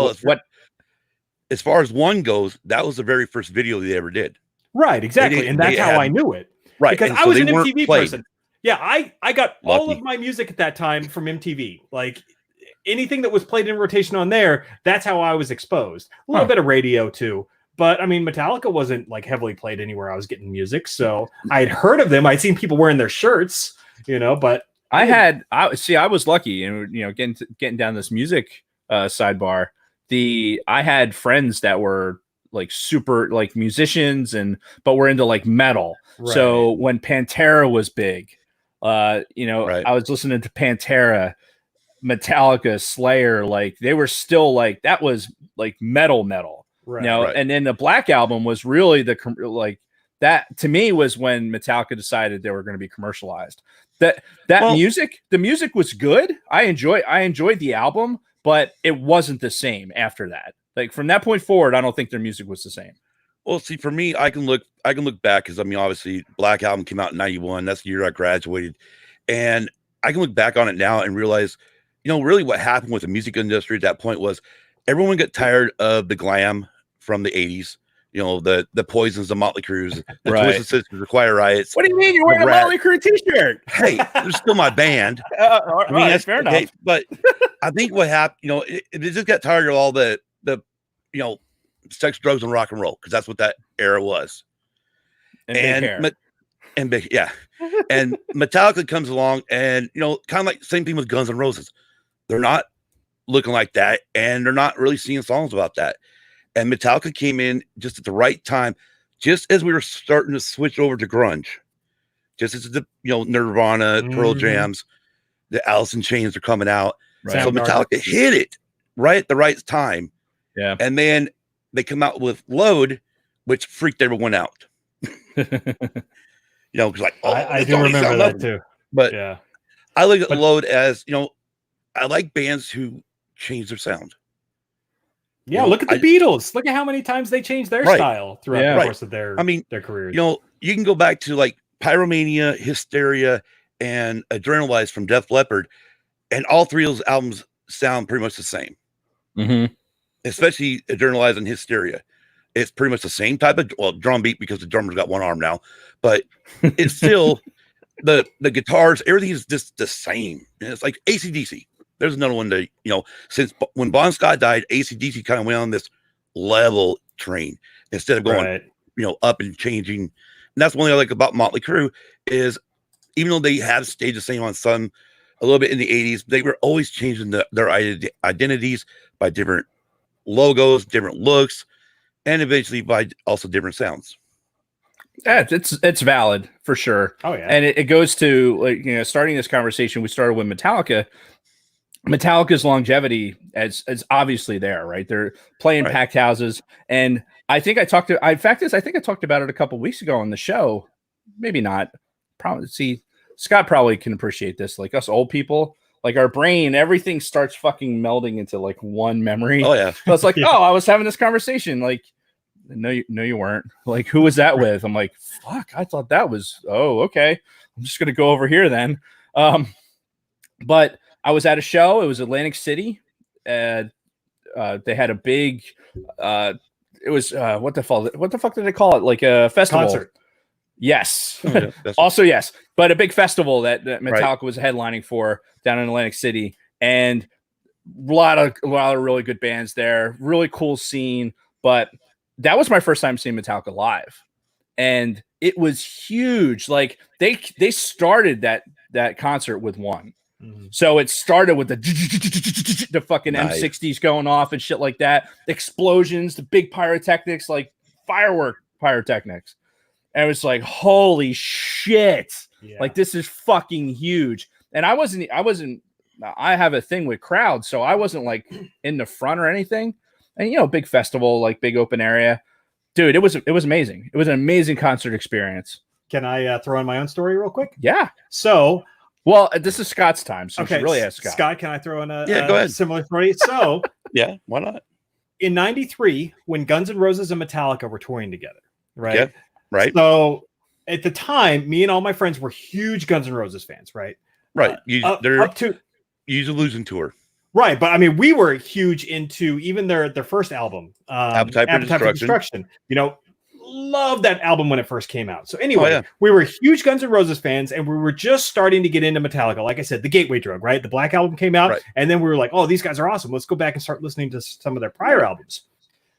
As far as one goes, that was the very first video they ever did. Right, exactly, and that's how I knew it. Right, because I was an MTV person. Yeah, I got all of my music at that time from MTV. Like anything that was played in rotation on there, that's how I was exposed. A little bit of radio too. But I mean, Metallica wasn't heavily played anywhere I was getting music. So I had heard of them. I'd seen people wearing their shirts, but I was lucky and, getting down this music sidebar. I had friends that were super musicians but were into metal. Right. So when Pantera was big, I was listening to Pantera, Metallica, Slayer, they were still that was metal. Right. And then the Black Album was really that to me was when Metallica decided they were going to be commercialized. The music was good. I enjoyed the album, but it wasn't the same after that. From that point forward, I don't think their music was the same. Well, see, for me, I can look back because obviously Black Album came out in '91. That's the year I graduated, and I can look back on it now and realize, really what happened with the music industry at that point was everyone got tired of the glam from the '80s. The Poisons, the Motley Crues, the Twisted Sisters, the Quiet Riots. What do you mean you're wearing a Motley Crue t-shirt? Hey, they're still my band. That's fair enough. Hey, but I think what happened, they just got tired of all the sex, drugs, and rock and roll because that's what that era was. And Metallica comes along, and kind of like same thing with Guns N' Roses. They're not looking like that, and they're not really singing songs about that. And Metallica came in just at the right time, just as we were starting to switch over to grunge, just as the Nirvana, Pearl Jams, the Alice in Chains are coming out. Right. So Metallica hit it right at the right time. Yeah. And then they come out with Load, which freaked everyone out. Because I do remember that too. But yeah, I look at Load as I like bands who change their sound. Yeah, look at the Beatles. Look at how many times they changed their style throughout the course of their careers. You can go back to Pyromania, Hysteria, and Adrenalize from Def Leppard, and all three of those albums sound pretty much the same. Mm-hmm. Especially Adrenalize and Hysteria. It's pretty much the same type of drum beat because the drummer's got one arm now, but it's still the guitars, everything is just the same. And it's like AC/DC. There's another one that, since when Bon Scott died, AC/DC kind of went on this level train instead of going, up and changing. And that's one thing I like about Motley Crue is even though they have stayed the same on some, a little bit in the 80s, they were always changing their identities by different logos, different looks, and eventually by also different sounds. Yeah, it's valid for sure. Oh yeah. And it goes to, like, starting this conversation, we started with Metallica. Metallica's longevity is obviously there, right? They're playing Right. packed houses, and I think I talked about it a couple weeks ago on the show. Maybe not. Probably. See, Scott probably can appreciate this. Like us old people, like our brain, everything starts fucking melding into like one memory. Oh yeah. So it's like, Yeah. oh, I was having this conversation. Like, no, you weren't. Like, who was that with? I'm like, fuck, I thought that was. Oh, okay. I'm just gonna go over here then. But I was at a show. It was Atlantic City. They had a big. It was what the fuck did they call it? Like a festival. Concert. Yes. Oh, yeah. That's Also, yes, but a big festival that Metallica was headlining for down in Atlantic City, and a lot of really good bands there. Really cool scene. But that was my first time seeing Metallica live, and it was huge. Like they started that concert with one. So it started with the fucking Nice. M60s going off and shit like that, explosions, the big pyrotechnics, like firework pyrotechnics. And it was like, holy shit. Yeah. Like, this is fucking huge. And I have a thing with crowds, so I wasn't like in the front or anything. And, big festival, like big open area. Dude, it was amazing. It was an amazing concert experience. Can I throw in my own story real quick? Yeah. So, well, this is Scott's time, so okay, you should really ask Scott. Scott, can I throw in go ahead. similar story? So, Yeah, why not? in '93, when Guns N' Roses and Metallica were touring together, right? Yeah, right. So, at the time, me and all my friends were huge Guns N' Roses fans, right? Right. They're up to use a losing tour. right, but I mean, we were huge into even their first album, Appetite for Destruction. Love that album when it first came out. So anyway, yeah. we were huge Guns N' Roses fans, and we were just starting to get into Metallica. Like I said, the gateway drug, right? The Black Album came out, Right. and then we were like, oh, these guys are awesome. Let's go back and start listening to some of their prior albums.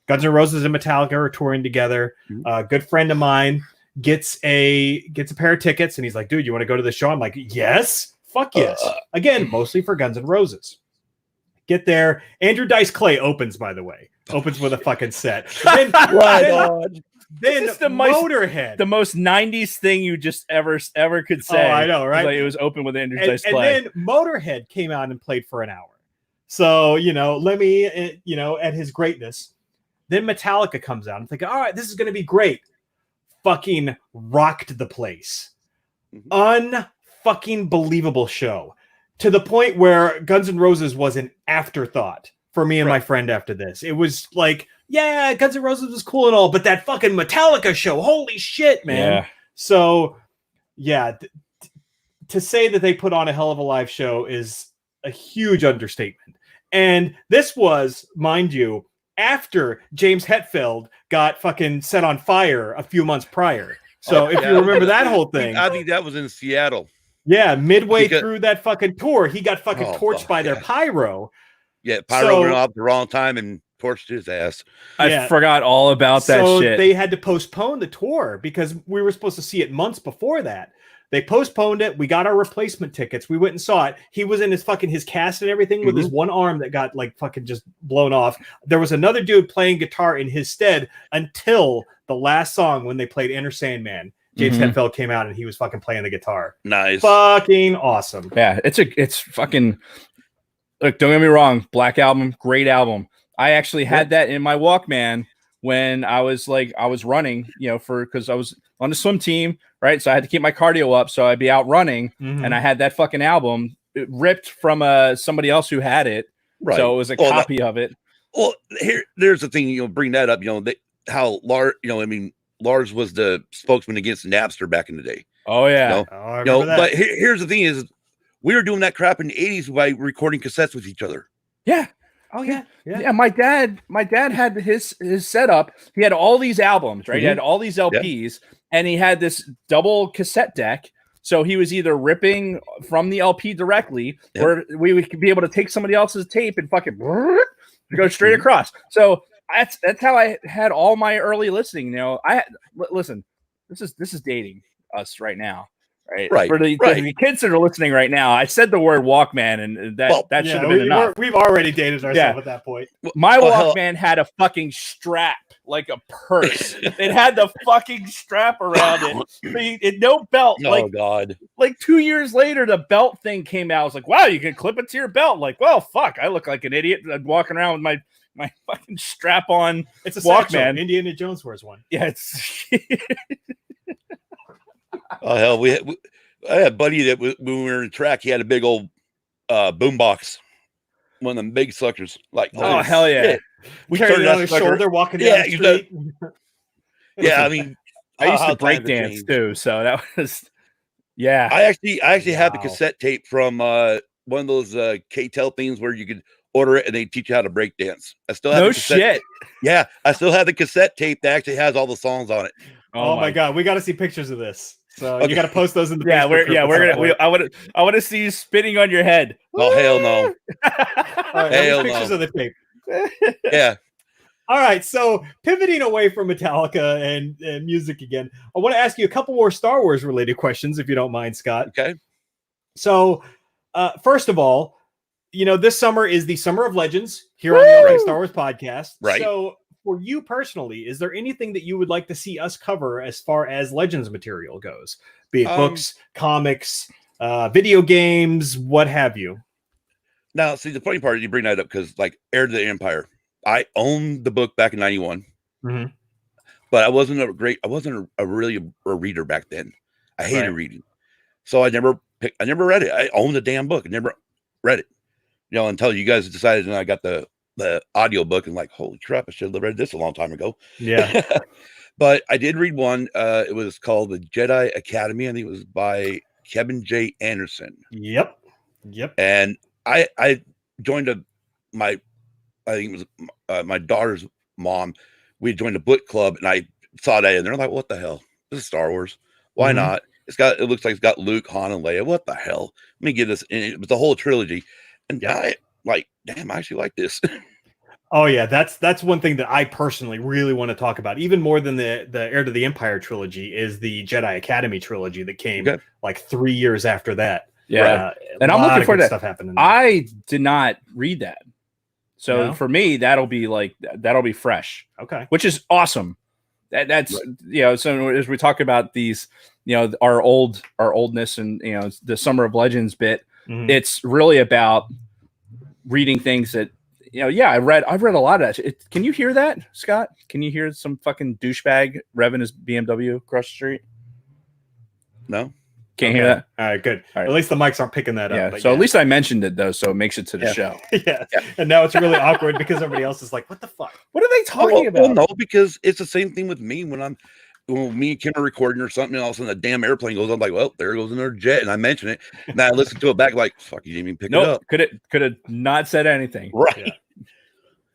Guns N' Roses and Metallica are touring together. A good friend of mine gets a pair of tickets, and he's like, dude, you want to go to the show? I'm like, yes, fuck yes. Again, mostly for Guns N' Roses. Get there. Andrew Dice Clay opens, by the way. Opens with a fucking set. Then This is the Motorhead. The most 90s thing you just ever could say. Oh, I know, right? Like, it was open with Andrew and Dice Clay. then Motorhead came out and played for an hour. So, Lemmy, at his greatness. Then Metallica comes out. I'm thinking, all right, this is going to be great. Fucking rocked the place. Unfucking believable show. To the point where Guns N' Roses was an afterthought for me and my friend after this. It was like, yeah, Guns N' Roses was cool and all, but that fucking Metallica show, holy shit, man. Yeah. So, yeah, to say that they put on a hell of a live show is a huge understatement. And this was, mind you, after James Hetfield got fucking set on fire a few months prior. So if you remember that whole thing. I think that was in Seattle. Yeah, midway through that fucking tour, he got fucking torched by their pyro. Yeah, pyro went off the wrong time and torched his ass. I forgot all about that shit. They had to postpone the tour because we were supposed to see it months before that. They postponed it. We got our replacement tickets. We went and saw it. He was in his cast and everything with his one arm that got like fucking just blown off. There was another dude playing guitar in his stead until the last song when they played Enter Sandman. James Hetfield came out and he was fucking playing the guitar. Nice. Fucking awesome. Yeah, it's fucking. Look, don't get me wrong. Black Album, great album. I actually had that in my Walkman when I was running, because I was on the swim team, right? So I had to keep my cardio up, so I'd be out running, and I had that fucking album ripped from somebody else who had it, right? So it was a copy of it. Well, there's the thing, bring that up, how Lars, Lars was the spokesman against Napster back in the day. Oh yeah, I remember that. But here's the thing: is we were doing that crap in the '80s by recording cassettes with each other. Yeah. Oh yeah. My dad had his setup. He had all these albums, right? He had all these LPs, and he had this double cassette deck. So he was either ripping from the LP directly, or we would be able to take somebody else's tape and fucking go straight across. So that's how I had all my early listening. Listen, this is dating us right now. Right, For the kids that are listening right now, I said the word Walkman, and that should have been enough. We've already dated ourselves at that point. My Walkman had a fucking strap, like a purse. It had the fucking strap around it. No belt. Oh God! Like 2 years later, the belt thing came out. I was like, wow, you can clip it to your belt. Like, well, fuck, I look like an idiot walking around with my fucking strap on. It's a Walkman. satchel. Indiana Jones wears one. Yeah, it's. Oh hell, I had a buddy that when we were in track, he had a big old boom box, one of them big suckers. Like, oh hell yeah! We carried it on his shoulder, walking down the street. Yeah, I mean, I used to break dance too, so that was I actually have the cassette tape from one of those K-Tel things where you could order it and they teach you how to break dance. I still have no shit. Yeah, I still have the cassette tape that actually has all the songs on it. Oh my god, we got to see pictures of this. So you got to post those in the we're gonna. I want to see you spinning on your head. Oh hell no! Right, hell pictures no. of the tape. Yeah. All right, so pivoting away from Metallica and music again, I want to ask you a couple more Star Wars related questions, if you don't mind, Scott. Okay. So, first of all, this summer is the Summer of Legends here on the Star Wars podcast. Right. So, for you personally, is there anything that you would like to see us cover as far as Legends material goes? Be it books, comics, video games, what have you? Now, see, the funny part is you bring that up because, like, Heir to the Empire, I owned the book back in '91, but I wasn't a really reader back then. I hated reading, so I never read it. I owned the damn book. I never read it, until you guys decided, and I got the audio book and like, holy crap, I should have read this a long time ago. Yeah. But I did read one. It was called the Jedi Academy. I think it was by Kevin J. Anderson. Yep. And I joined my daughter's mom. We joined a book club and I saw that and they're like, what the hell? This is Star Wars. Why not? It looks like it's got Luke, Han, and Leia. What the hell? Let me give this. And it was the whole trilogy. And I like, damn, I actually like this. Oh yeah, that's one thing that I personally really want to talk about, even more than the Heir to the Empire trilogy, is the Jedi Academy trilogy that came like 3 years after that. Yeah, and I'm looking for that stuff happening. I did not read that, so for me that'll be fresh. Okay, which is awesome. That's So as we talk about these, our oldness and the Summer of Legends bit, it's really about reading things that. I've read a lot of that. Can you hear that, Scott? Can you hear some fucking douchebag revving his BMW across the street? No. Can't hear that? All right, good. All right. At least the mics aren't picking that up. So at least I mentioned it, though, so it makes it to the show. Yeah. And now it's really awkward because everybody else is like, what the fuck? What are they talking about? Well, no, because it's the same thing with me when me and Kim are recording or something, and all of a sudden a damn airplane goes, I'm like, well, there goes another jet, and I mention it, and I listen to it back like, fuck, you didn't even pick it up. Could have not said anything. Right. Yeah.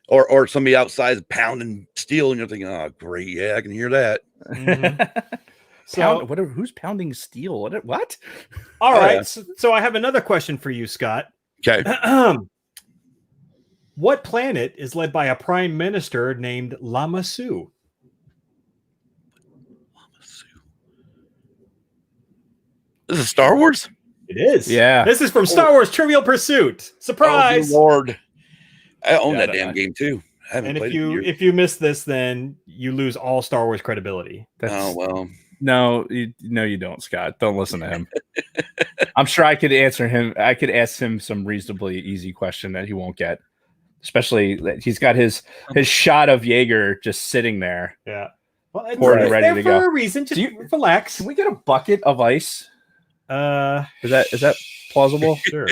Or somebody outside is pounding steel, and you're thinking, oh, great, yeah, I can hear that. So, who's pounding steel? What? All right. So I have another question for you, Scott. Okay. What planet is led by a prime minister named Lama Su? This is Star Wars? It is. Yeah. This is from Star Wars Trivial Pursuit. Surprise. Oh, Lord. I own that damn game too. And if you miss this, then you lose all Star Wars credibility. Oh, well. No, you don't, Scott. Don't listen to him. I'm sure I could answer him. I could ask him some reasonably easy question that he won't get. Especially that he's got his shot of Jaeger just sitting there. Yeah. Well, it's ready to go. For a reason. Just relax. Can we get a bucket of ice? Is that plausible? Sure.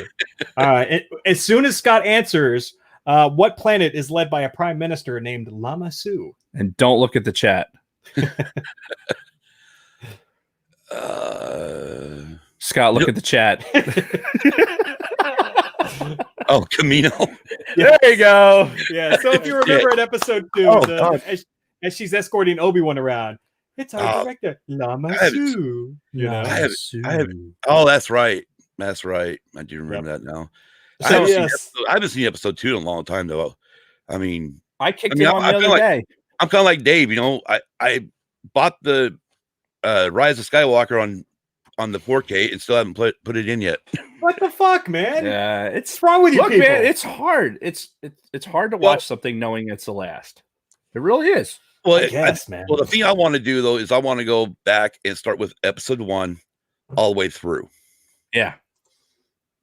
All right. As soon as Scott answers, what planet is led by a prime minister named Lama Su? And don't look at the chat. Scott, look at the chat. Oh, Camino. There you go. Yeah. So if you remember in episode 2, as she's escorting Obi-Wan around, it's our director, Lama Su. Oh, that's right. That's right. I do remember that now. So, I haven't seen episode 2 in a long time, though. I mean, I kicked it on the other day. I'm kind of like Dave. I bought the Rise of Skywalker on on the 4K and still haven't put it in yet. What the fuck, man? Yeah, What's wrong with you look, people? man, it's hard. It's hard to watch something knowing it's the last. It really is. Well, I guess, man. Well, the thing I want to do though is I want to go back and start with episode 1 all the way through. Yeah.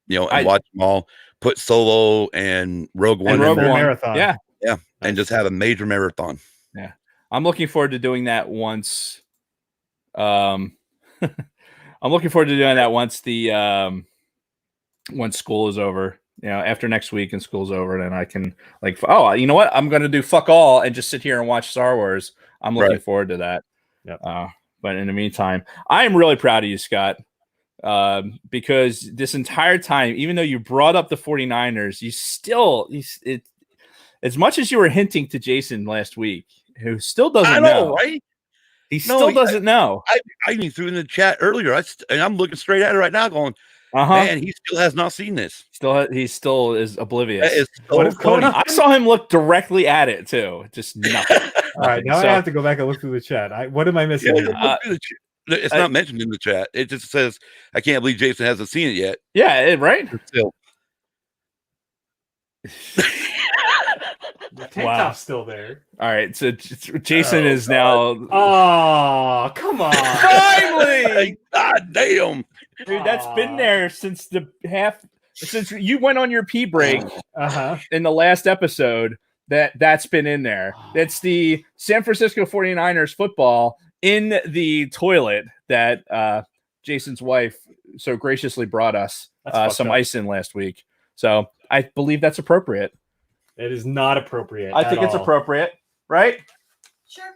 And watch them all. Put Solo and Rogue One in in there. Marathon. Yeah. Yeah. And just have a major marathon. Yeah. I'm looking forward to doing that once. I'm looking forward to doing that once once school is over. After next week and school's over, then I can you know what? I'm going to do fuck all and just sit here and watch Star Wars. I'm looking forward to that. Yep. But in the meantime, I am really proud of you, Scott, because this entire time, even though you brought up the 49ers, you still, as much as you were hinting to Jason last week, who still doesn't know, right? He still doesn't know. I even threw in the chat earlier, and I'm looking straight at it right now going, man, he still has not seen this. He still is oblivious. That is What is going on? I saw him look directly at it too. Just nothing. All right, now I have to go back and look through the chat. What am I missing? Here? It's not mentioned in the chat. It just says, I can't believe Jason hasn't seen it yet. Yeah, right? Still. The tank top's still there. All right, so Jason is now. Oh, come on! Finally, God damn, dude, that's been there since since you went on your pee break in the last episode. That's been in there. That's the San Francisco 49ers football in the toilet that Jason's wife so graciously brought us some ice in last week. So I believe that's appropriate. It is not appropriate. I think it's appropriate, right? Sure.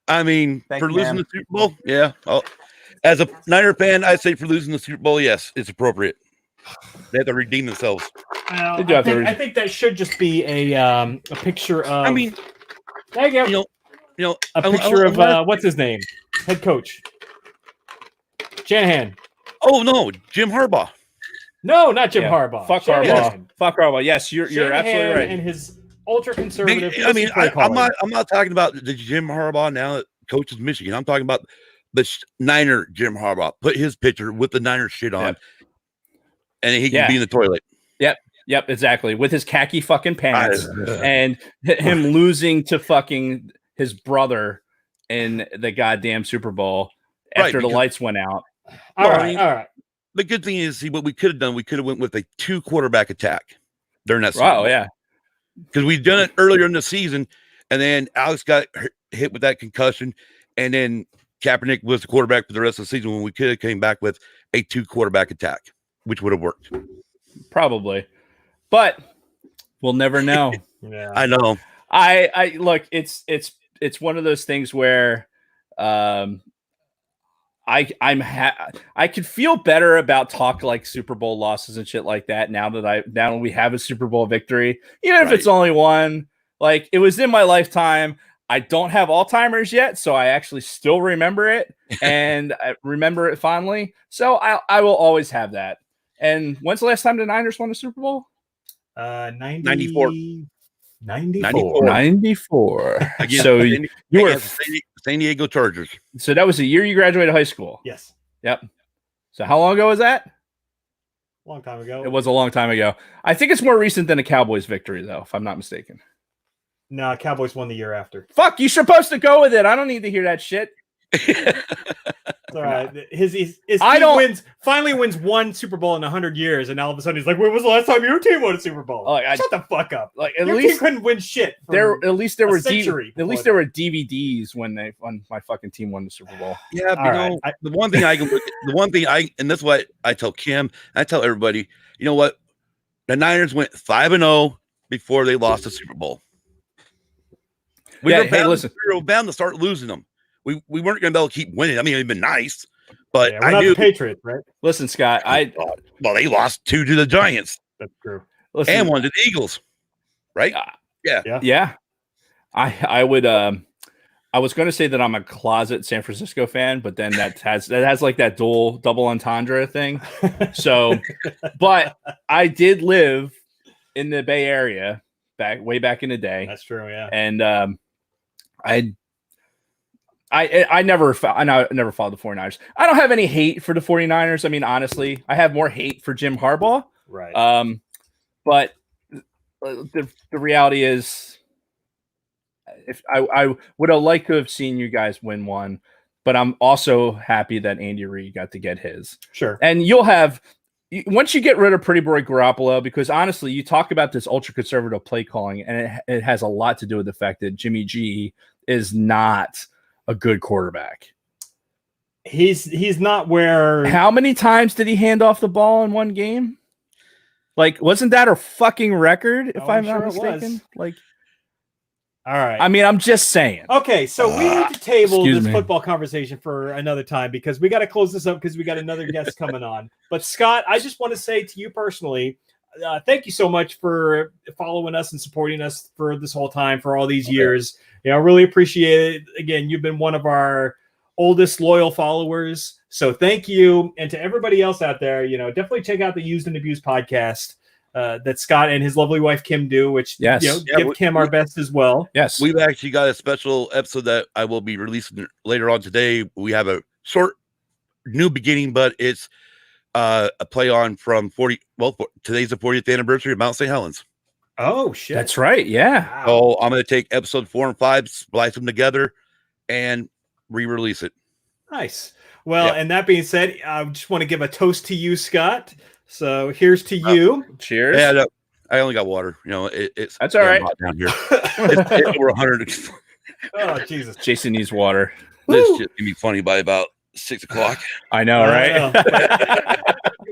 I mean, Thank for you, losing ma'am. the Super Bowl, yeah. As a Niner fan, I say for losing the Super Bowl, yes, it's appropriate. They have to redeem themselves. I think that should just be a picture of. I mean, there you go. A picture of what's his name, head coach Shanahan. Oh no, Jim Harbaugh. No, not Jim Harbaugh. Fuck Shanahan. Harbaugh. Fuck Harbaugh. Yes, you're absolutely right. And his ultra conservative. I mean, I'm not talking about the Jim Harbaugh now that coaches Michigan. I'm talking about the Niner Jim Harbaugh. Put his picture with the Niner shit on, and he can be in the toilet. Yep, exactly. With his khaki fucking pants and him losing to fucking his brother in the goddamn Super Bowl after the lights went out. All right. The good thing is, see what we could have done. We could have went with a 2 quarterback attack during that season. Wow, yeah. Because we've done it earlier in the season, and then Alex got hit with that concussion, and then Kaepernick was the quarterback for the rest of the season when we could have came back with a 2 quarterback attack, which would have worked. Probably. But we'll never know. Yeah. I know. I look, it's one of those things where I could feel better about talk like Super Bowl losses and shit like that now that we have a Super Bowl victory, even if it's only one. Like, it was in my lifetime. I don't have Alzheimer's yet, so I actually still remember it and I remember it fondly. So I will always have that. And when's the last time the Niners won the Super Bowl? 94. 94. Again, So you were San Diego Chargers. So that was the year you graduated high school. Yes. Yep. So how long ago was that? Long time ago. It was a long time ago. I think it's more recent than the Cowboys victory, though, if I'm not mistaken. No, Cowboys won the year after. Fuck, you're supposed to go with it. I don't need to hear that shit. It's all right. His team finally wins one Super Bowl in 100 years, and all of a sudden he's like, "When was the last time your team won a Super Bowl?" Shut the fuck up! Like, your team couldn't win shit. There were DVDs DVDs when my fucking team won the Super Bowl. Yeah, but the one thing and that's what I tell Kim, I tell everybody, you know what? The Niners went 5-0 before they lost the Super Bowl. We were bound to start losing them. We weren't going to be able to keep winning. I mean, it'd been nice, but we're not the Patriots, right? Listen, Scott, they lost 2 to the Giants. That's true. Listen, and 1 to the Eagles, right? Yeah. I would. I was going to say that I'm a closet San Francisco fan, but then that has like that double entendre thing. So, but I did live in the Bay Area way back in the day. That's true. Yeah, and I never followed the 49ers. I don't have any hate for the 49ers. I mean, honestly, I have more hate for Jim Harbaugh. Right. But the reality is, if I would have liked to have seen you guys win one, but I'm also happy that Andy Reid got to get his. Sure. And you'll have, once you get rid of Pretty Boy Garoppolo, because honestly, you talk about this ultra conservative play calling, and it has a lot to do with the fact that Jimmy G is not a good quarterback. He's not where. How many times did he hand off the ball in one game? Like, wasn't that a fucking record? If I'm not mistaken. Like, all right. I mean, I'm just saying. Okay, so we need to table this me. football conversation for another time because we got to close this up because we got another guest coming on. But Scott, I just want to say to you personally, thank you so much for following us and supporting us for this whole time, for all these years. You know, I really appreciate it. Again, you've been one of our oldest loyal followers. So thank you. And to everybody else out there, you know, definitely check out the Used and Abused podcast that Scott and his lovely wife Kim do, which give Kim our best as well. Yes. We've actually got a special episode that I will be releasing later on today. We have a short new beginning, but it's a play on from today's the 40th anniversary of Mount St. Helens. Oh shit. That's right. Yeah. Wow. So I'm going to take episode 4 and 5, splice them together, and re-release it. Nice. Well, and that being said, I just want to give a toast to you, Scott. So here's to you. Cheers. Yeah, I only got water. You know, it's that's all right hot down here. it's over 100. Oh Jesus! Jason needs water. This shit can be funny by about 6 o'clock. I know, right?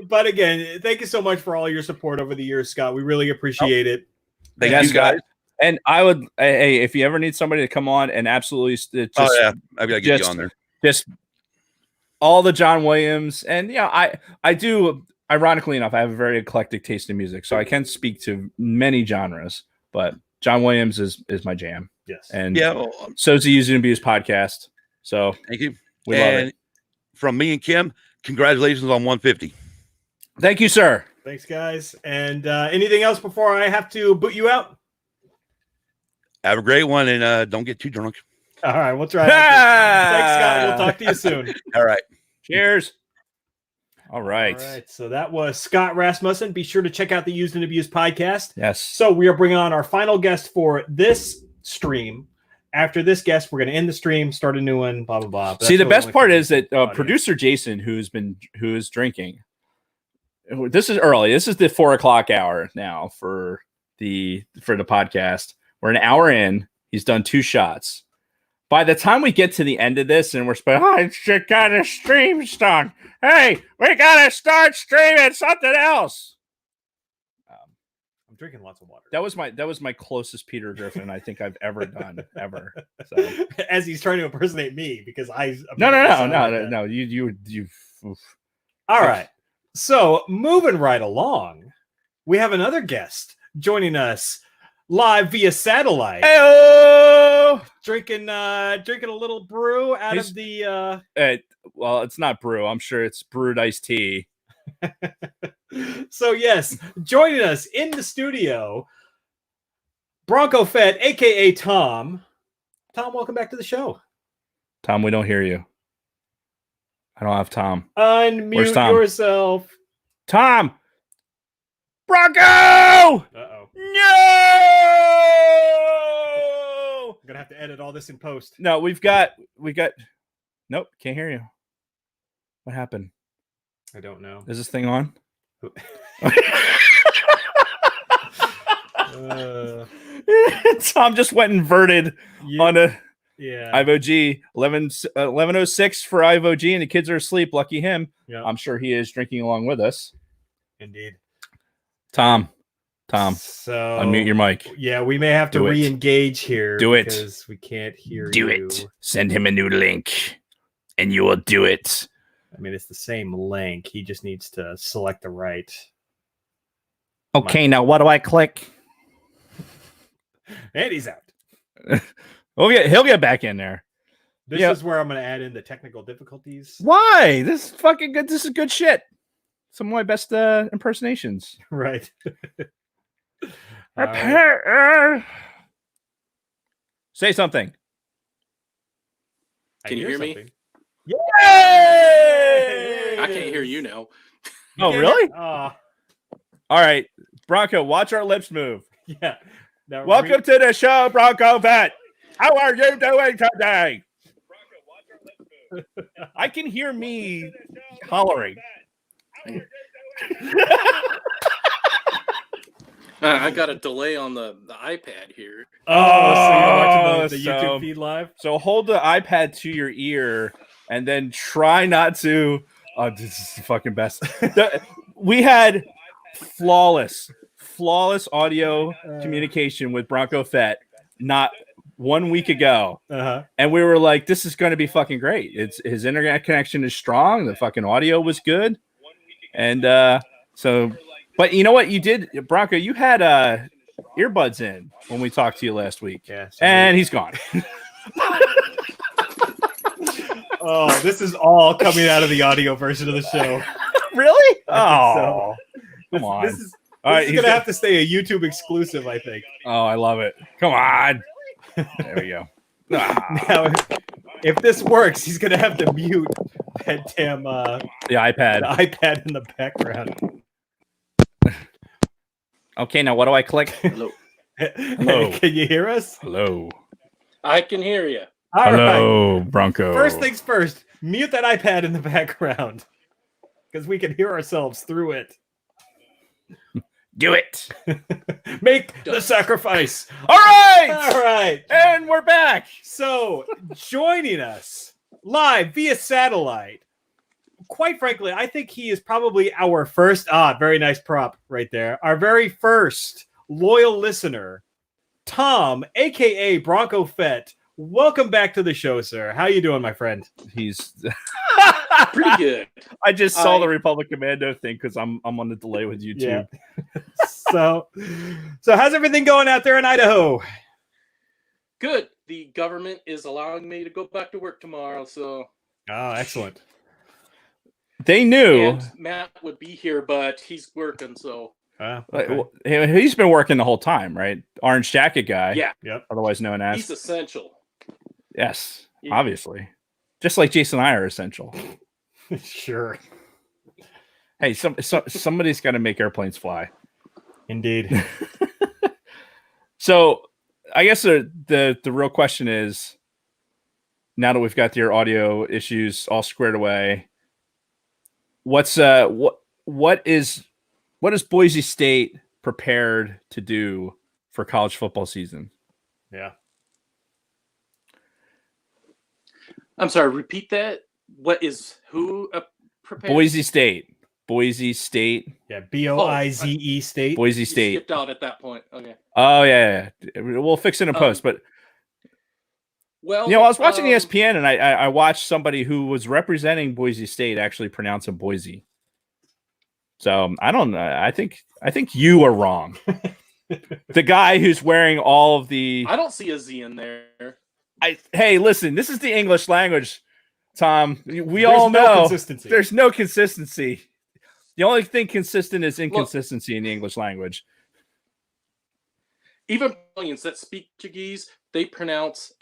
But again, thank you so much for all your support over the years, Scott. We really appreciate it. Thank you, guys. And I would, hey, if you ever need somebody to come on and absolutely just, I gotta get you on there. Just all the John Williams, and I do. Ironically enough, I have a very eclectic taste in music, so I can speak to many genres. But John Williams is my jam. Yes, and so's the Used and Abused podcast. So thank you. We love it. From me and Kim, congratulations on 150. Thank you, sir. Thanks, guys. And anything else before I have to boot you out? Have a great one, and don't get too drunk. All right, we'll try. Thanks, Scott. We'll talk to you soon. All right. Cheers. All right. So that was Scott Rasmussen. Be sure to check out the Used and Abused podcast. Yes. So we are bringing on our final guest for this stream. After this guest, we're going to end the stream, start a new one, blah, blah, blah. See, the best part is that producer Jason, who is drinking, this is early. This is the 4:00 hour now for the podcast. We're an hour in. He's done 2 shots. By the time we get to the end of this and we're got a stream start. Hey, we got to start streaming something else. I'm drinking lots of water. That was my closest Peter Griffin I think I've ever done, ever. So. As he's trying to impersonate me because No. You. Oof. All right. So moving right along, we have another guest joining us live via satellite. Hey-o! Drinking a little brew out of the well, it's not brew. I'm sure it's brewed iced tea. So yes, joining us in the studio, Bronco Fett, aka Tom. Tom, welcome back to the show. Tom, we don't hear you. I don't have Tom. Unmute Tom? yourself. Tom! Bronco! Uh-oh. No! I'm gonna have to edit all this in post. No, we got nope, can't hear you. What happened? I don't know. Is this thing on? Tom just went inverted on a IVOG 11:06 for IVOG, and the kids are asleep. Lucky him. Yeah. I'm sure he is drinking along with us. Indeed. Tom. So unmute your mic. Yeah, we may have to re-engage here. Do it. Because we can't hear you. Do it. Send him a new link, and you will do it. I mean, it's the same link. He just needs to select the right. Okay, now what do I click? And he's out. He'll get back in there. This is where I'm going to add in the technical difficulties. Why? This is fucking good. This is good shit. Some of my best impersonations. Right. Say something. Can you hear me? something. Yay! I can't hear you now. Oh, really? Oh, All right, Bronco, watch our lips move. yeah. Now Welcome to the show, Bronco Vet. How are you doing today? I can hear me hollering. I got a delay on the iPad here. Oh, so you're watching the so- YouTube feed live? So hold the iPad to your ear and then try not to. Oh, this is the fucking best. We had flawless audio communication with Bronco Fett not 1 week ago. Uh-huh. And we were like, this is going to be fucking great. His internet connection is strong. The fucking audio was good. And but you know what you did, Bronco? You had earbuds in when we talked to you last week. Yeah. And he's gone. Oh, this is all coming out of the audio version of the show. Really? I think so. Oh, come on. This is All right, going he's to have to stay a YouTube exclusive, I think. Oh, I love it. Come on. There we go. Now, if this works, he's going to have to mute that damn The iPad. the iPad in the background. Okay, now what do I click? Hello. Hello. Can you hear us? Hello. I can hear you. All right. Hello, Bronco. First things first, mute that iPad in the background because we can hear ourselves through it. Do it. Make the sacrifice. All right. All right. And we're back. So, joining us live via satellite, quite frankly, I think he is probably our first, very nice prop right there, our very first loyal listener, Tom, a.k.a. Bronco Fett. Welcome back to the show, sir. How you doing, my friend? He's Pretty good. I just saw the Republic Commando thing because I'm on the delay with you too. Yeah. so how's everything going out there in Idaho? Good. The government is allowing me to go back to work tomorrow, so Oh, excellent. They knew. and Matt would be here, but he's working, so Okay. He's been working the whole time, right? Orange jacket guy. yeah, Yep. Otherwise known as. he's essential. Yes, Yeah. obviously. Just like Jason and I are essential. Sure. Hey, somebody's got to make airplanes fly. Indeed. So, I guess the real question is, now that we've got your audio issues all squared away, what is Boise State prepared to do for college football season? Yeah. I'm sorry, repeat that. What is who prepared? Boise State. Yeah. BOIZE State. Boise You State. skipped out at that point. Okay. Oh yeah. We'll fix it in post. But Well, I was watching ESPN and I watched somebody who was representing Boise State actually pronounce it Boise. So I don't know. I think you are wrong. The guy who's wearing all of the I don't see a Z in there. hey, listen, this is the English language, Tom. We There's all no know consistency. there's no consistency. The only thing consistent is inconsistency in the English language. Even Brazilians that speak Portuguese, they pronounce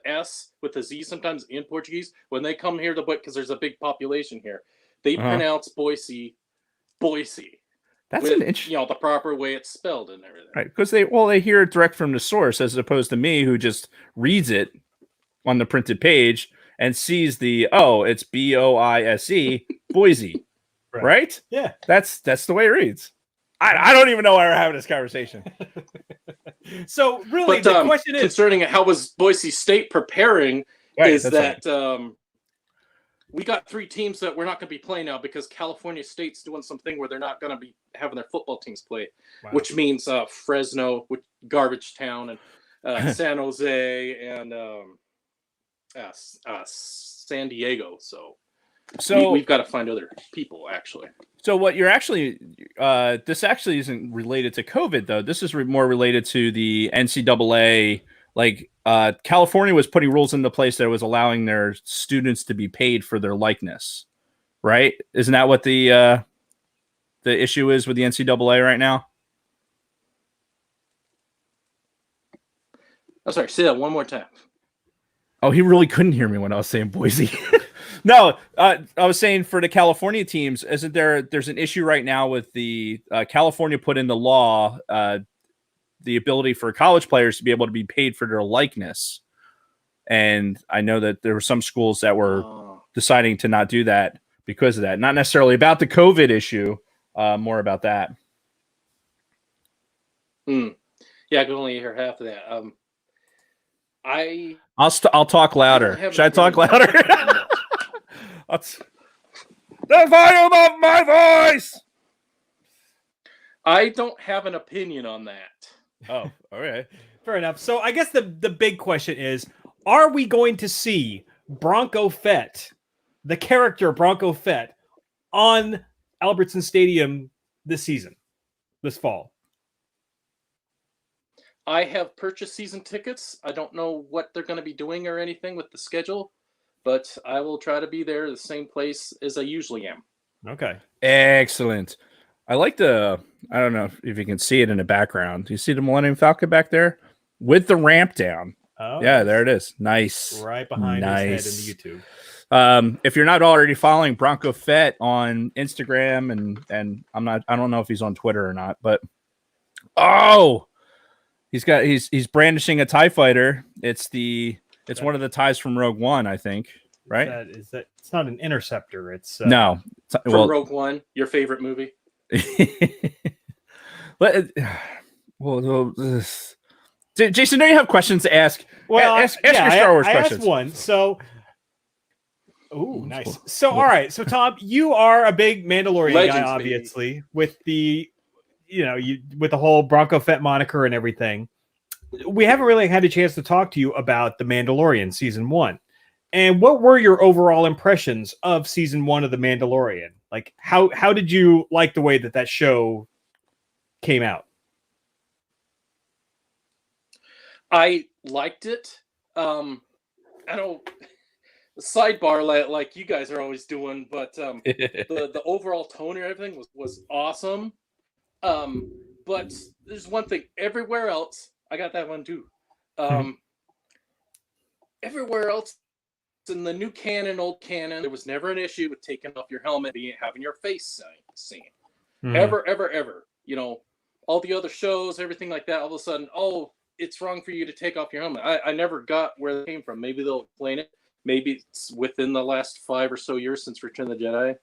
S with a Z sometimes in Portuguese. When they come here to because there's a big population here, they pronounce Boise. That's with, an interesting, the proper way it's spelled and everything. right? Because they hear it direct from the source as opposed to me who just reads it on the printed page and sees it's BOISE Boise, right? Yeah. That's the way it reads. I don't even know why we're having this conversation. So really, But the question is, concerning how was Boise State preparing, Right, is that's that we got 3 teams that we're not going to be playing now because California State's doing something where they're not going to be having their football teams play, which means Fresno, Garbage Town, and San Jose, and San Diego. So we've got to find other people, actually. So what you're actually, this actually isn't related to COVID though. This is more related to the NCAA. Like California was putting rules into place that was allowing their students to be paid for their likeness, right? Isn't that what the issue is with the NCAA right now? I'm sorry, say that one more time. Oh, he really couldn't hear me when I was saying Boise. No, I was saying for the California teams, isn't there's an issue right now with the California put in the law the ability for college players to be able to be paid for their likeness. And I know that there were some schools that were deciding to not do that because of that. Not necessarily about the COVID issue, more about that. Yeah, I can only hear half of that. I'll talk louder. Should I talk louder? The volume of my voice. I don't have an opinion on that. Oh, all right. Fair enough. So I guess the big question is, are we going to see Bronco Fett, the character Bronco Fett, on Albertson Stadium this fall? I have purchased season tickets. I don't know what they're going to be doing or anything with the schedule, but I will try to be there, the same place as I usually am. Okay. Excellent. I like I don't know if you can see it in the background. Do you see the Millennium Falcon back there with the ramp down? Oh, yeah, there it is. Nice. Right behind his head in the YouTube. If you're not already following Bronco Fett on Instagram and I don't know if he's on Twitter or not, but he's brandishing a TIE fighter. It's one of the TIEs from Rogue One, I think. Right? Is that it's not an interceptor? It's no. From Rogue One, your favorite movie. Jason, do you have questions to ask? Well, ask your Star Wars questions. I asked one. So, nice. So, all right. So, Tom, you are a big Mandalorian guy, obviously, baby. With the, with the whole Bronco Fett moniker and everything. We haven't really had a chance to talk to you about the Mandalorian season 1. And what were your overall impressions of season 1 of the Mandalorian? Like, how did you like the way that show came out? I liked it. I don't sidebar like you guys are always doing, but the overall tone and everything was awesome. But there's one thing. Everywhere else, I got that one too. Everywhere else in the new canon, old canon, there was never an issue with taking off your helmet and having your face seen. Ever. All the other shows, everything like that, all of a sudden, it's wrong for you to take off your helmet. I never got where it came from. Maybe they'll explain it. Maybe it's within the last 5 or so years since Return of the Jedi.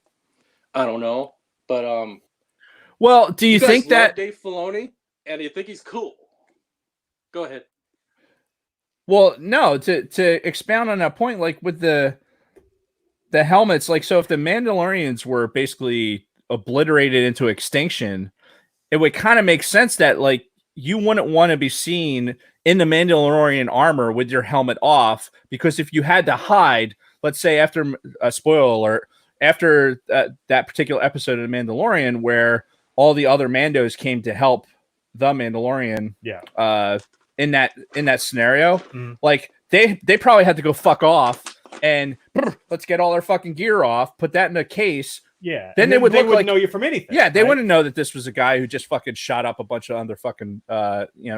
I don't know. But well, do you think that Dave Filoni and you think he's cool? Go ahead. Well, no, to expound on that point, like with the helmets, like, so if the Mandalorians were basically obliterated into extinction, it would kind of make sense that, like, you wouldn't want to be seen in the Mandalorian armor with your helmet off, because if you had to hide, let's say after a spoiler alert, after that particular episode of The Mandalorian where all the other Mandos came to help the Mandalorian, in that scenario, like they probably had to go fuck off and let's get all our fucking gear off, put that in a case. Yeah. Then they wouldn't know you from anything. Yeah, they wouldn't know that this was a guy who just fucking shot up a bunch of other fucking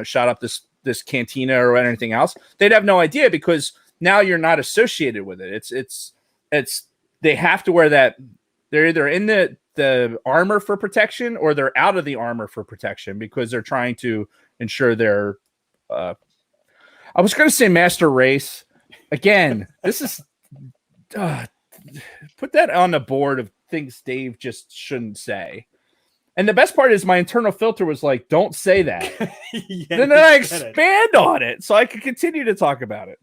shot up this cantina or anything else. They'd have no idea because now you're not associated with it. It's they have to wear that. They're either in the armor for protection or they're out of the armor for protection because they're trying to ensure their I was going to say master race again. This is put that on the board of things Dave just shouldn't say. And the best part is my internal filter was like, don't say that. Then I expand on it so I can continue to talk about it.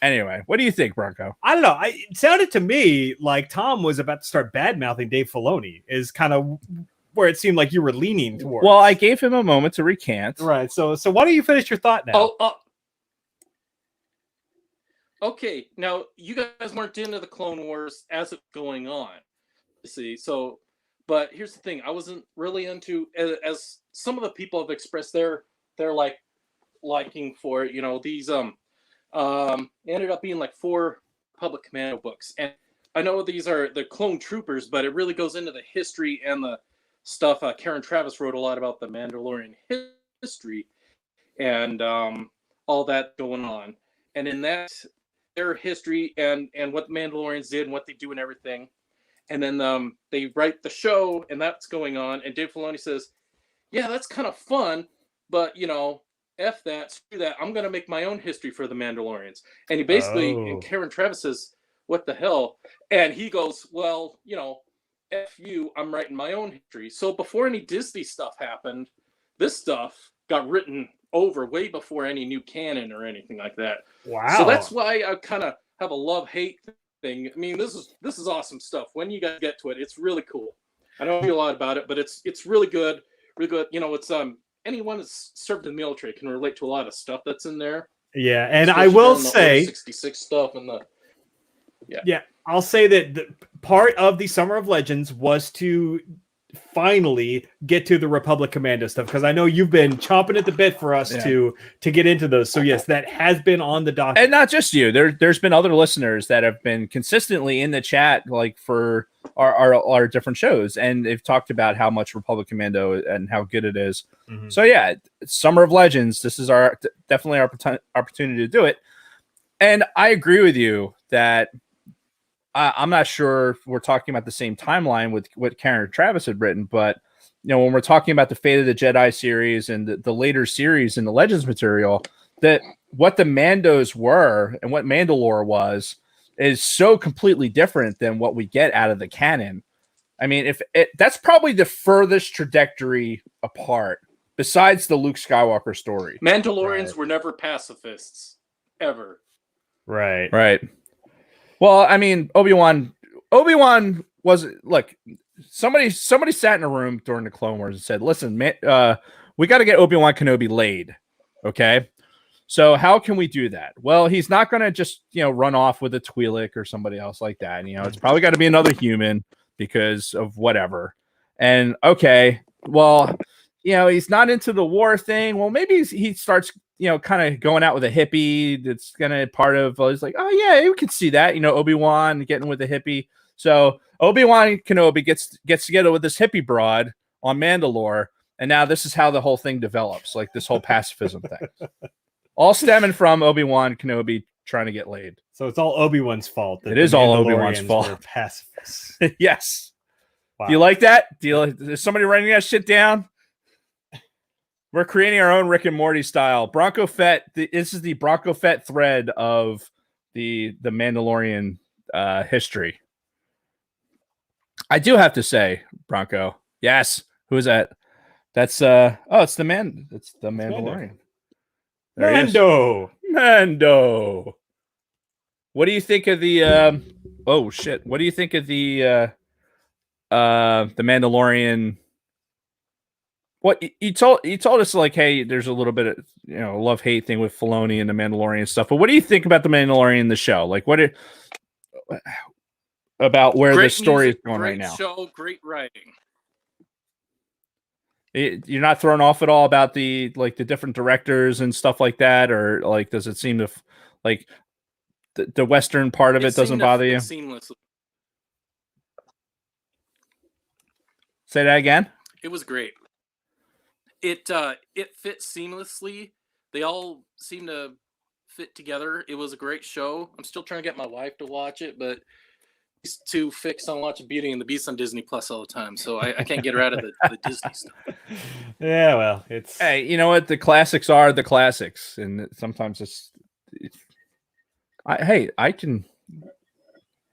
Anyway, what do you think, Bronco? I don't know. It sounded to me like Tom was about to start bad-mouthing Dave Filoni, is kind of where it seemed like you were leaning towards. Well, I gave him a moment to recant. Right. So why don't you finish your thought now? Okay. Now, you guys weren't into the Clone Wars as it's going on. See, but here's the thing. I wasn't really into, as some of the people have expressed their liking for it. These ended up being like 4 public Commando books, and I know these are the clone troopers, but it really goes into the history and the stuff. Karen Travis wrote a lot about the Mandalorian history and all that going on. And in that, their history and what the Mandalorians did and what they do and everything. And then they write the show, and that's going on. And Dave Filoni says, "Yeah, that's kind of fun, but F that, screw that. I'm gonna make my own history for the Mandalorians." And he basically, and Karen Travis says, "What the hell?" And he goes, "Well, F you, I'm writing my own history." So before any Disney stuff happened, this stuff got written over way before any new canon or anything like that. Wow. So that's why I kind of have a love-hate thing. I mean, this is awesome stuff. When you guys get to it, it's really cool. I don't know a lot about it, but it's really good. Really good. It's anyone that's served in the military can relate to a lot of stuff that's in there. Yeah, and I will say 66 stuff and I'll say that the part of the Summer of Legends was to finally get to the Republic Commando stuff, because I know you've been chomping at the bit for us to get into those. So yes, that has been on the docket. And not just you. There's been other listeners that have been consistently in the chat, like for our different shows, and they've talked about how much Republic Commando and how good it is. Mm-hmm. So yeah, Summer of Legends. This is definitely our opportunity to do it. And I agree with you that I'm not sure if we're talking about the same timeline with what Karen Travis had written, but when we're talking about the Fate of the Jedi series and the later series in the Legends material, that what the Mandos were and what Mandalore was is so completely different than what we get out of the canon. I mean, that's probably the furthest trajectory apart besides the Luke Skywalker story. Mandalorians were never pacifists, ever. Right. Well, I mean, Obi-Wan was, look, somebody sat in a room during the Clone Wars and said, "Listen, man, we got to get Obi-Wan Kenobi laid." Okay. So how can we do that? Well, he's not going to just, run off with a Twi'lek or somebody else like that. It's probably got to be another human because of whatever. And okay, well, he's not into the war thing. Well, maybe he starts, kind of going out with a hippie. That's gonna part of. He's like, oh yeah, you can see that. Obi-Wan getting with a hippie. So Obi-Wan Kenobi gets together with this hippie broad on Mandalore, and now this is how the whole thing develops. Like this whole pacifism thing, all stemming from Obi-Wan Kenobi trying to get laid. So it's all Obi-Wan's fault. It is all Obi-Wan's fault. Pacifists. Yes. Wow. Do you like that? Is somebody writing that shit down? We're creating our own Rick and Morty style. Bronco Fett. This is the Bronco Fett thread of the Mandalorian history. I do have to say, Bronco. Yes. Who is that? That's it's the man. It's the Mandalorian. Mando. What do you think of the? Oh shit! What do you think of the Mandalorian? What you told us, like, hey, there's a little bit of love-hate thing with Filoni and the Mandalorian stuff. But what do you think about the Mandalorian, the show? Like, about where the story is going right now? Show, great writing. You're not thrown off at all about the different directors and stuff like that, or like, does it seem to like the Western part of it doesn't bother you? Seamlessly. Say that again. It was great. It fit seamlessly. They all seem to fit together. It was a great show. I'm still trying to get my wife to watch it, but she's too fixed on watching Beauty and the Beast on Disney Plus all the time, so I can't get her out of the Disney stuff. Yeah, well, it's... Hey, you know what? The classics are the classics, and sometimes I can...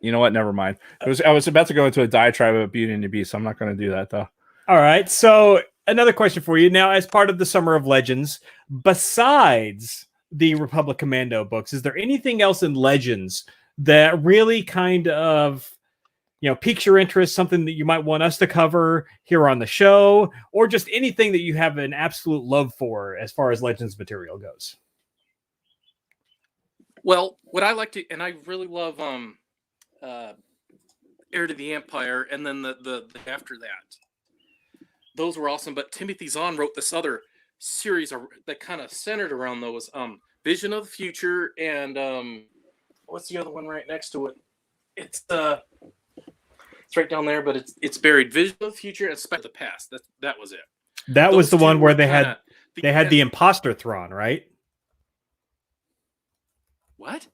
You know what? Never mind. I was about to go into a diatribe about Beauty and the Beast, so I'm not going to do that, though. All right, so... Another question for you now, as part of the Summer of Legends, besides the Republic Commando books, is there anything else in Legends that really kind of, piques your interest, something that you might want us to cover here on the show, or just anything that you have an absolute love for as far as Legends material goes? Well, what I like to, and I really love Heir to the Empire, and then the after that. Those were awesome, but Timothy Zahn wrote this other series that kind of centered around those. Vision of the Future, and what's the other one right next to it? It's right down there, but it's buried. Vision of the Future and Spec of the Past. That was it. That was the one where they had the imposter Thrawn, right? What?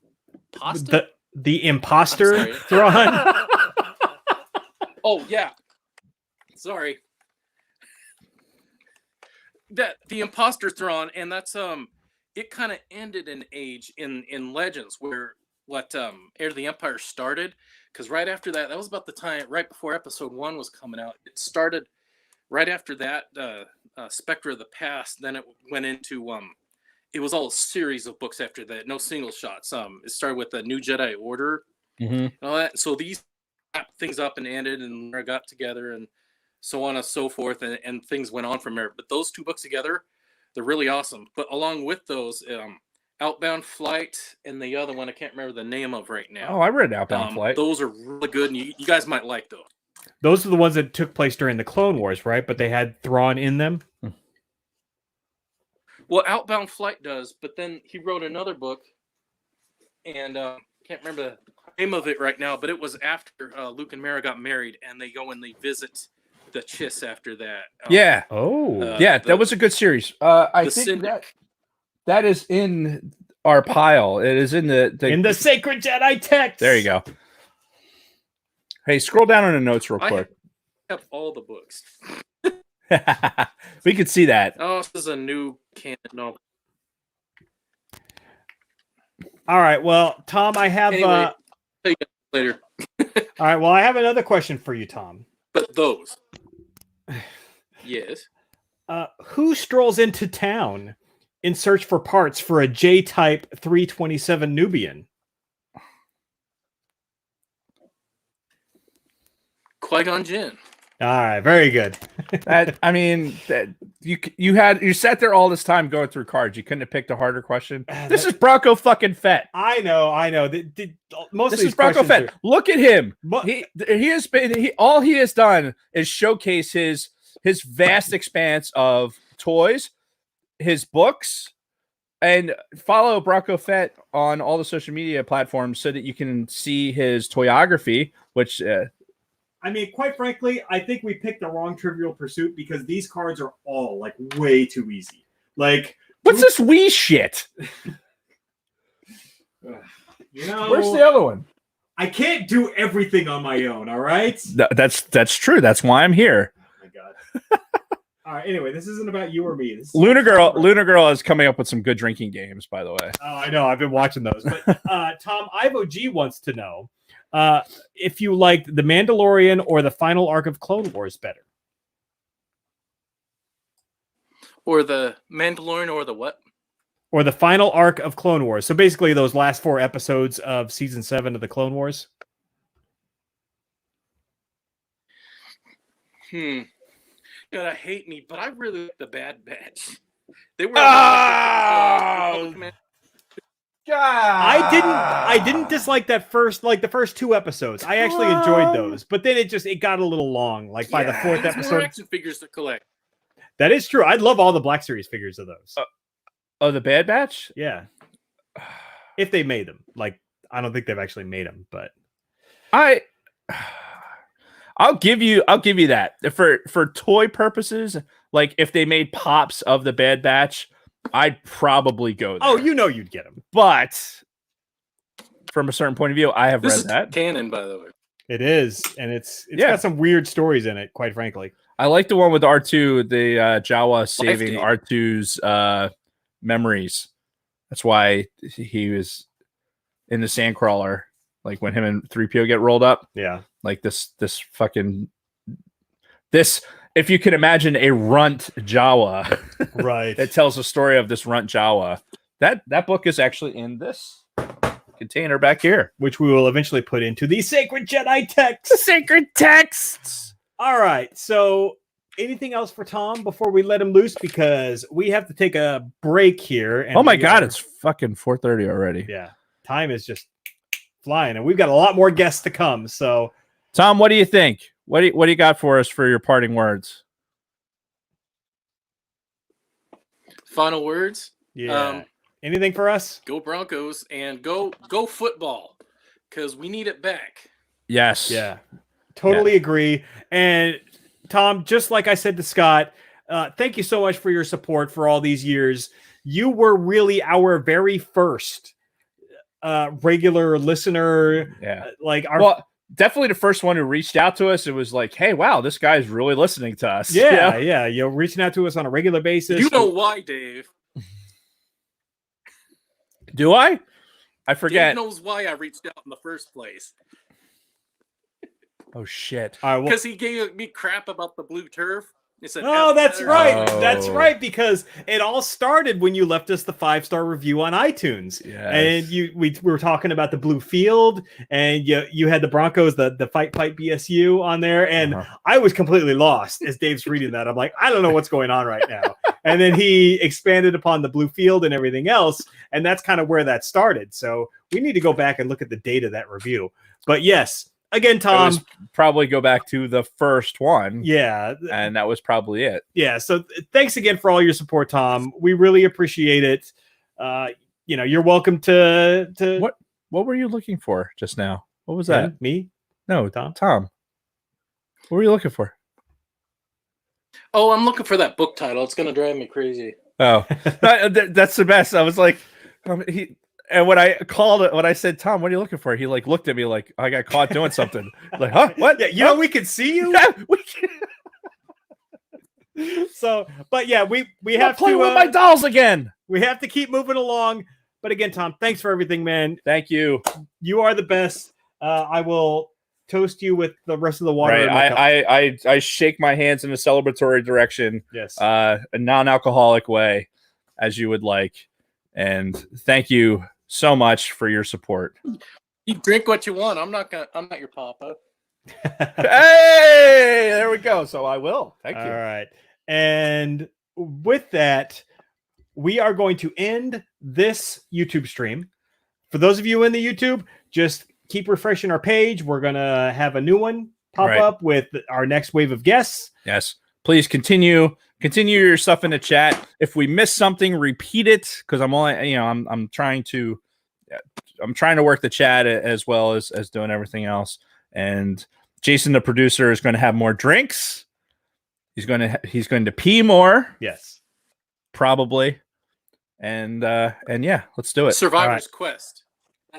Pasta? The imposter I'm sorry. Thrawn. Oh yeah. Sorry. That the imposter Thrawn, and that's it kind of ended an age in Legends where what Heir to the Empire started, because right after that was about the time right before Episode 1 was coming out. It started right after that, Spectre of the Past. Then it went into it was all a series of books after that, no single shots. It started with the New Jedi Order and all that. So these wrapped things up and ended, and they got together, and so on and so forth, and things went on from there. But those two books together, they're really awesome. But along with those, Outbound Flight and the other one I can't remember the name of right now. Oh, I read Outbound Flight. Those are really good, and you guys might like those. Those are the ones that took place during the Clone Wars, right? But they had Thrawn in them. Well, Outbound Flight does, but then he wrote another book, and can't remember the name of it right now, but it was after Luke and Mara got married, and they go and they visit the Chiss after that. Yeah. That was a good series. I think that is in our pile. It is in the Sacred Jedi text. There you go. Hey, scroll down on the notes real quick. I have all the books. We could see that. Oh, this is a new canon novel. All right. Well, Tom, I have. Anyway, take it later. All right. Well, I have another question for you, Tom. But those. Yes. Who strolls into town in search for parts for a J-type 327 Nubian? Qui-Gon Jinn. All right, very good. You sat there all this time going through cards. You couldn't have picked a harder question. This is Bronco fucking Fett. I know. Most this of these is Bronco Fett. Look at him. All he has done is showcase his vast expanse of toys, his books, and follow Bronco Fett on all the social media platforms so that you can see his toyography, which. Quite frankly, I think we picked the wrong Trivial Pursuit because these cards are all like way too easy. Like, what's this wee shit? Where's the other one? I can't do everything on my own. All right. That's true. That's why I'm here. Oh my god. All right. Anyway, this isn't about you or me. Lunar Girl is coming up with some good drinking games, by the way. Oh, I know. I've been watching those. But Tom, Ivo G wants to know if you liked The Mandalorian or the final arc of Clone Wars better. Or the Mandalorian or the what? Or the final arc of Clone Wars. So basically those last 4 episodes of season 7 of the Clone Wars. You're gonna hate me, but I really like the Bad Batch. They were I didn't dislike that the first 2 episodes. I actually enjoyed those, but then it got a little long. Like by the 4th episode, more action figures to collect. That is true. I'd love all the Black Series figures of those. The Bad Batch? Yeah, if they made them. Like, I don't think they've actually made them, but I'll give you that for toy purposes. Like if they made pops of the Bad Batch, I'd probably go there. Oh, you'd get them. But from a certain point of view, I have read that. Canon, by the way. It is, and it's got some weird stories in it, quite frankly. I like the one with R2, the Jawa saving R2's memories. That's why he was in the Sandcrawler, like when him and 3PO get rolled up. Yeah. Like this, if you can imagine a runt Jawa, right? That tells the story of this runt Jawa. That book is actually in this container back here, which we will eventually put into the Sacred Jedi text. Sacred texts. All right. So, anything else for Tom before we let him loose? Because we have to take a break here. And oh my God, it's fucking 4:30 already. Yeah, time is just flying, and we've got a lot more guests to come. So, Tom, what do you think? What do you got for us for your parting words? Final words? Yeah. Anything for us? Go Broncos and go football, because we need it back. Yes. Yeah. Totally agree. And Tom, just like I said to Scott, thank you so much for your support for all these years. You were really our very first regular listener. Yeah. Like our Well, definitely the first one who reached out to us. It was like, hey, wow, this guy's really listening to us. yeah, you know, reaching out to us on a regular basis. You know why, Dave? Do I? I forget. Dave knows why I reached out in the first place. Oh shit. All right, well, Because he gave me crap about the blue turf. He said, oh, that's right. Oh. That's right. Because it all started when you left us the 5-star review on iTunes, and we were talking about the blue field, and you had the Broncos, the fight BSU on there, and I was completely lost as Dave's reading that. I'm like, I don't know what's going on right now. And then he expanded upon the blue field and everything else, and that's kind of where that started. So we need to go back and look at the date of that review. But yes. Again, Tom, probably go back to the first one. Yeah. And that was probably it. Yeah. So thanks again for all your support, Tom. We really appreciate it. You know, you're welcome to What were you looking for just now? What was that? Me? No, Tom. What were you looking for? Oh, I'm looking for that book title. It's going to drive me crazy. Oh, that's the best. I was like, and when I said, Tom, what are you looking for? He like looked at me like I got caught doing something. Like, huh? What? Yeah, you know, we can see you. Yeah, we can. So, but yeah, we have play to with my dolls again. We have to keep moving along. But again, Tom, thanks for everything, man. Thank you. You are the best. I will toast you with the rest of the water. Right. I shake my hands in a celebratory direction. Yes. A non-alcoholic way, as you would like. And thank you so much for your support. You drink what you want. I'm not your papa. Hey, there we go. So I will. Thank you. All right. And with that, we are going to end this YouTube stream. For those of you in the YouTube, just keep refreshing our page. We're going to have a new one pop up with our next wave of guests. Yes. Please continue your stuff in the chat. If we miss something, repeat it, because I'm trying to work the chat as well as doing everything else. And Jason, the producer, is going to have more drinks. He's going to pee more. Yes, probably. And yeah, let's do it. Survivor's Quest.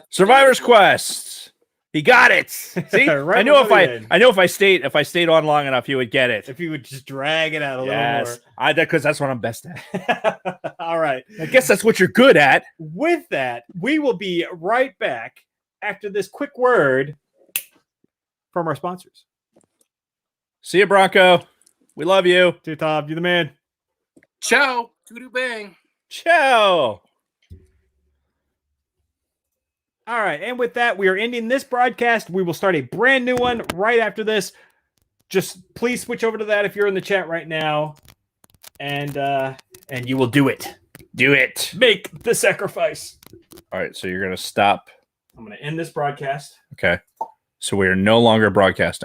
Survivor's Quest. He got it. See, right, I know if I stayed on long enough, he would get it. If you would just drag it out a little more. Because that's what I'm best at. All right. I guess that's what you're good at. With that, we will be right back after this quick word from our sponsors. See you, Bronco. We love you. To Tom, you the man. Ciao. Toodoo bang. Ciao. All right, and with that, we are ending this broadcast. We will start a brand new one right after this. Just please switch over to that if you're in the chat right now, and you will do it. Do it. Make the sacrifice. All right, so you're gonna stop. I'm gonna end this broadcast. Okay, so we are no longer broadcasting.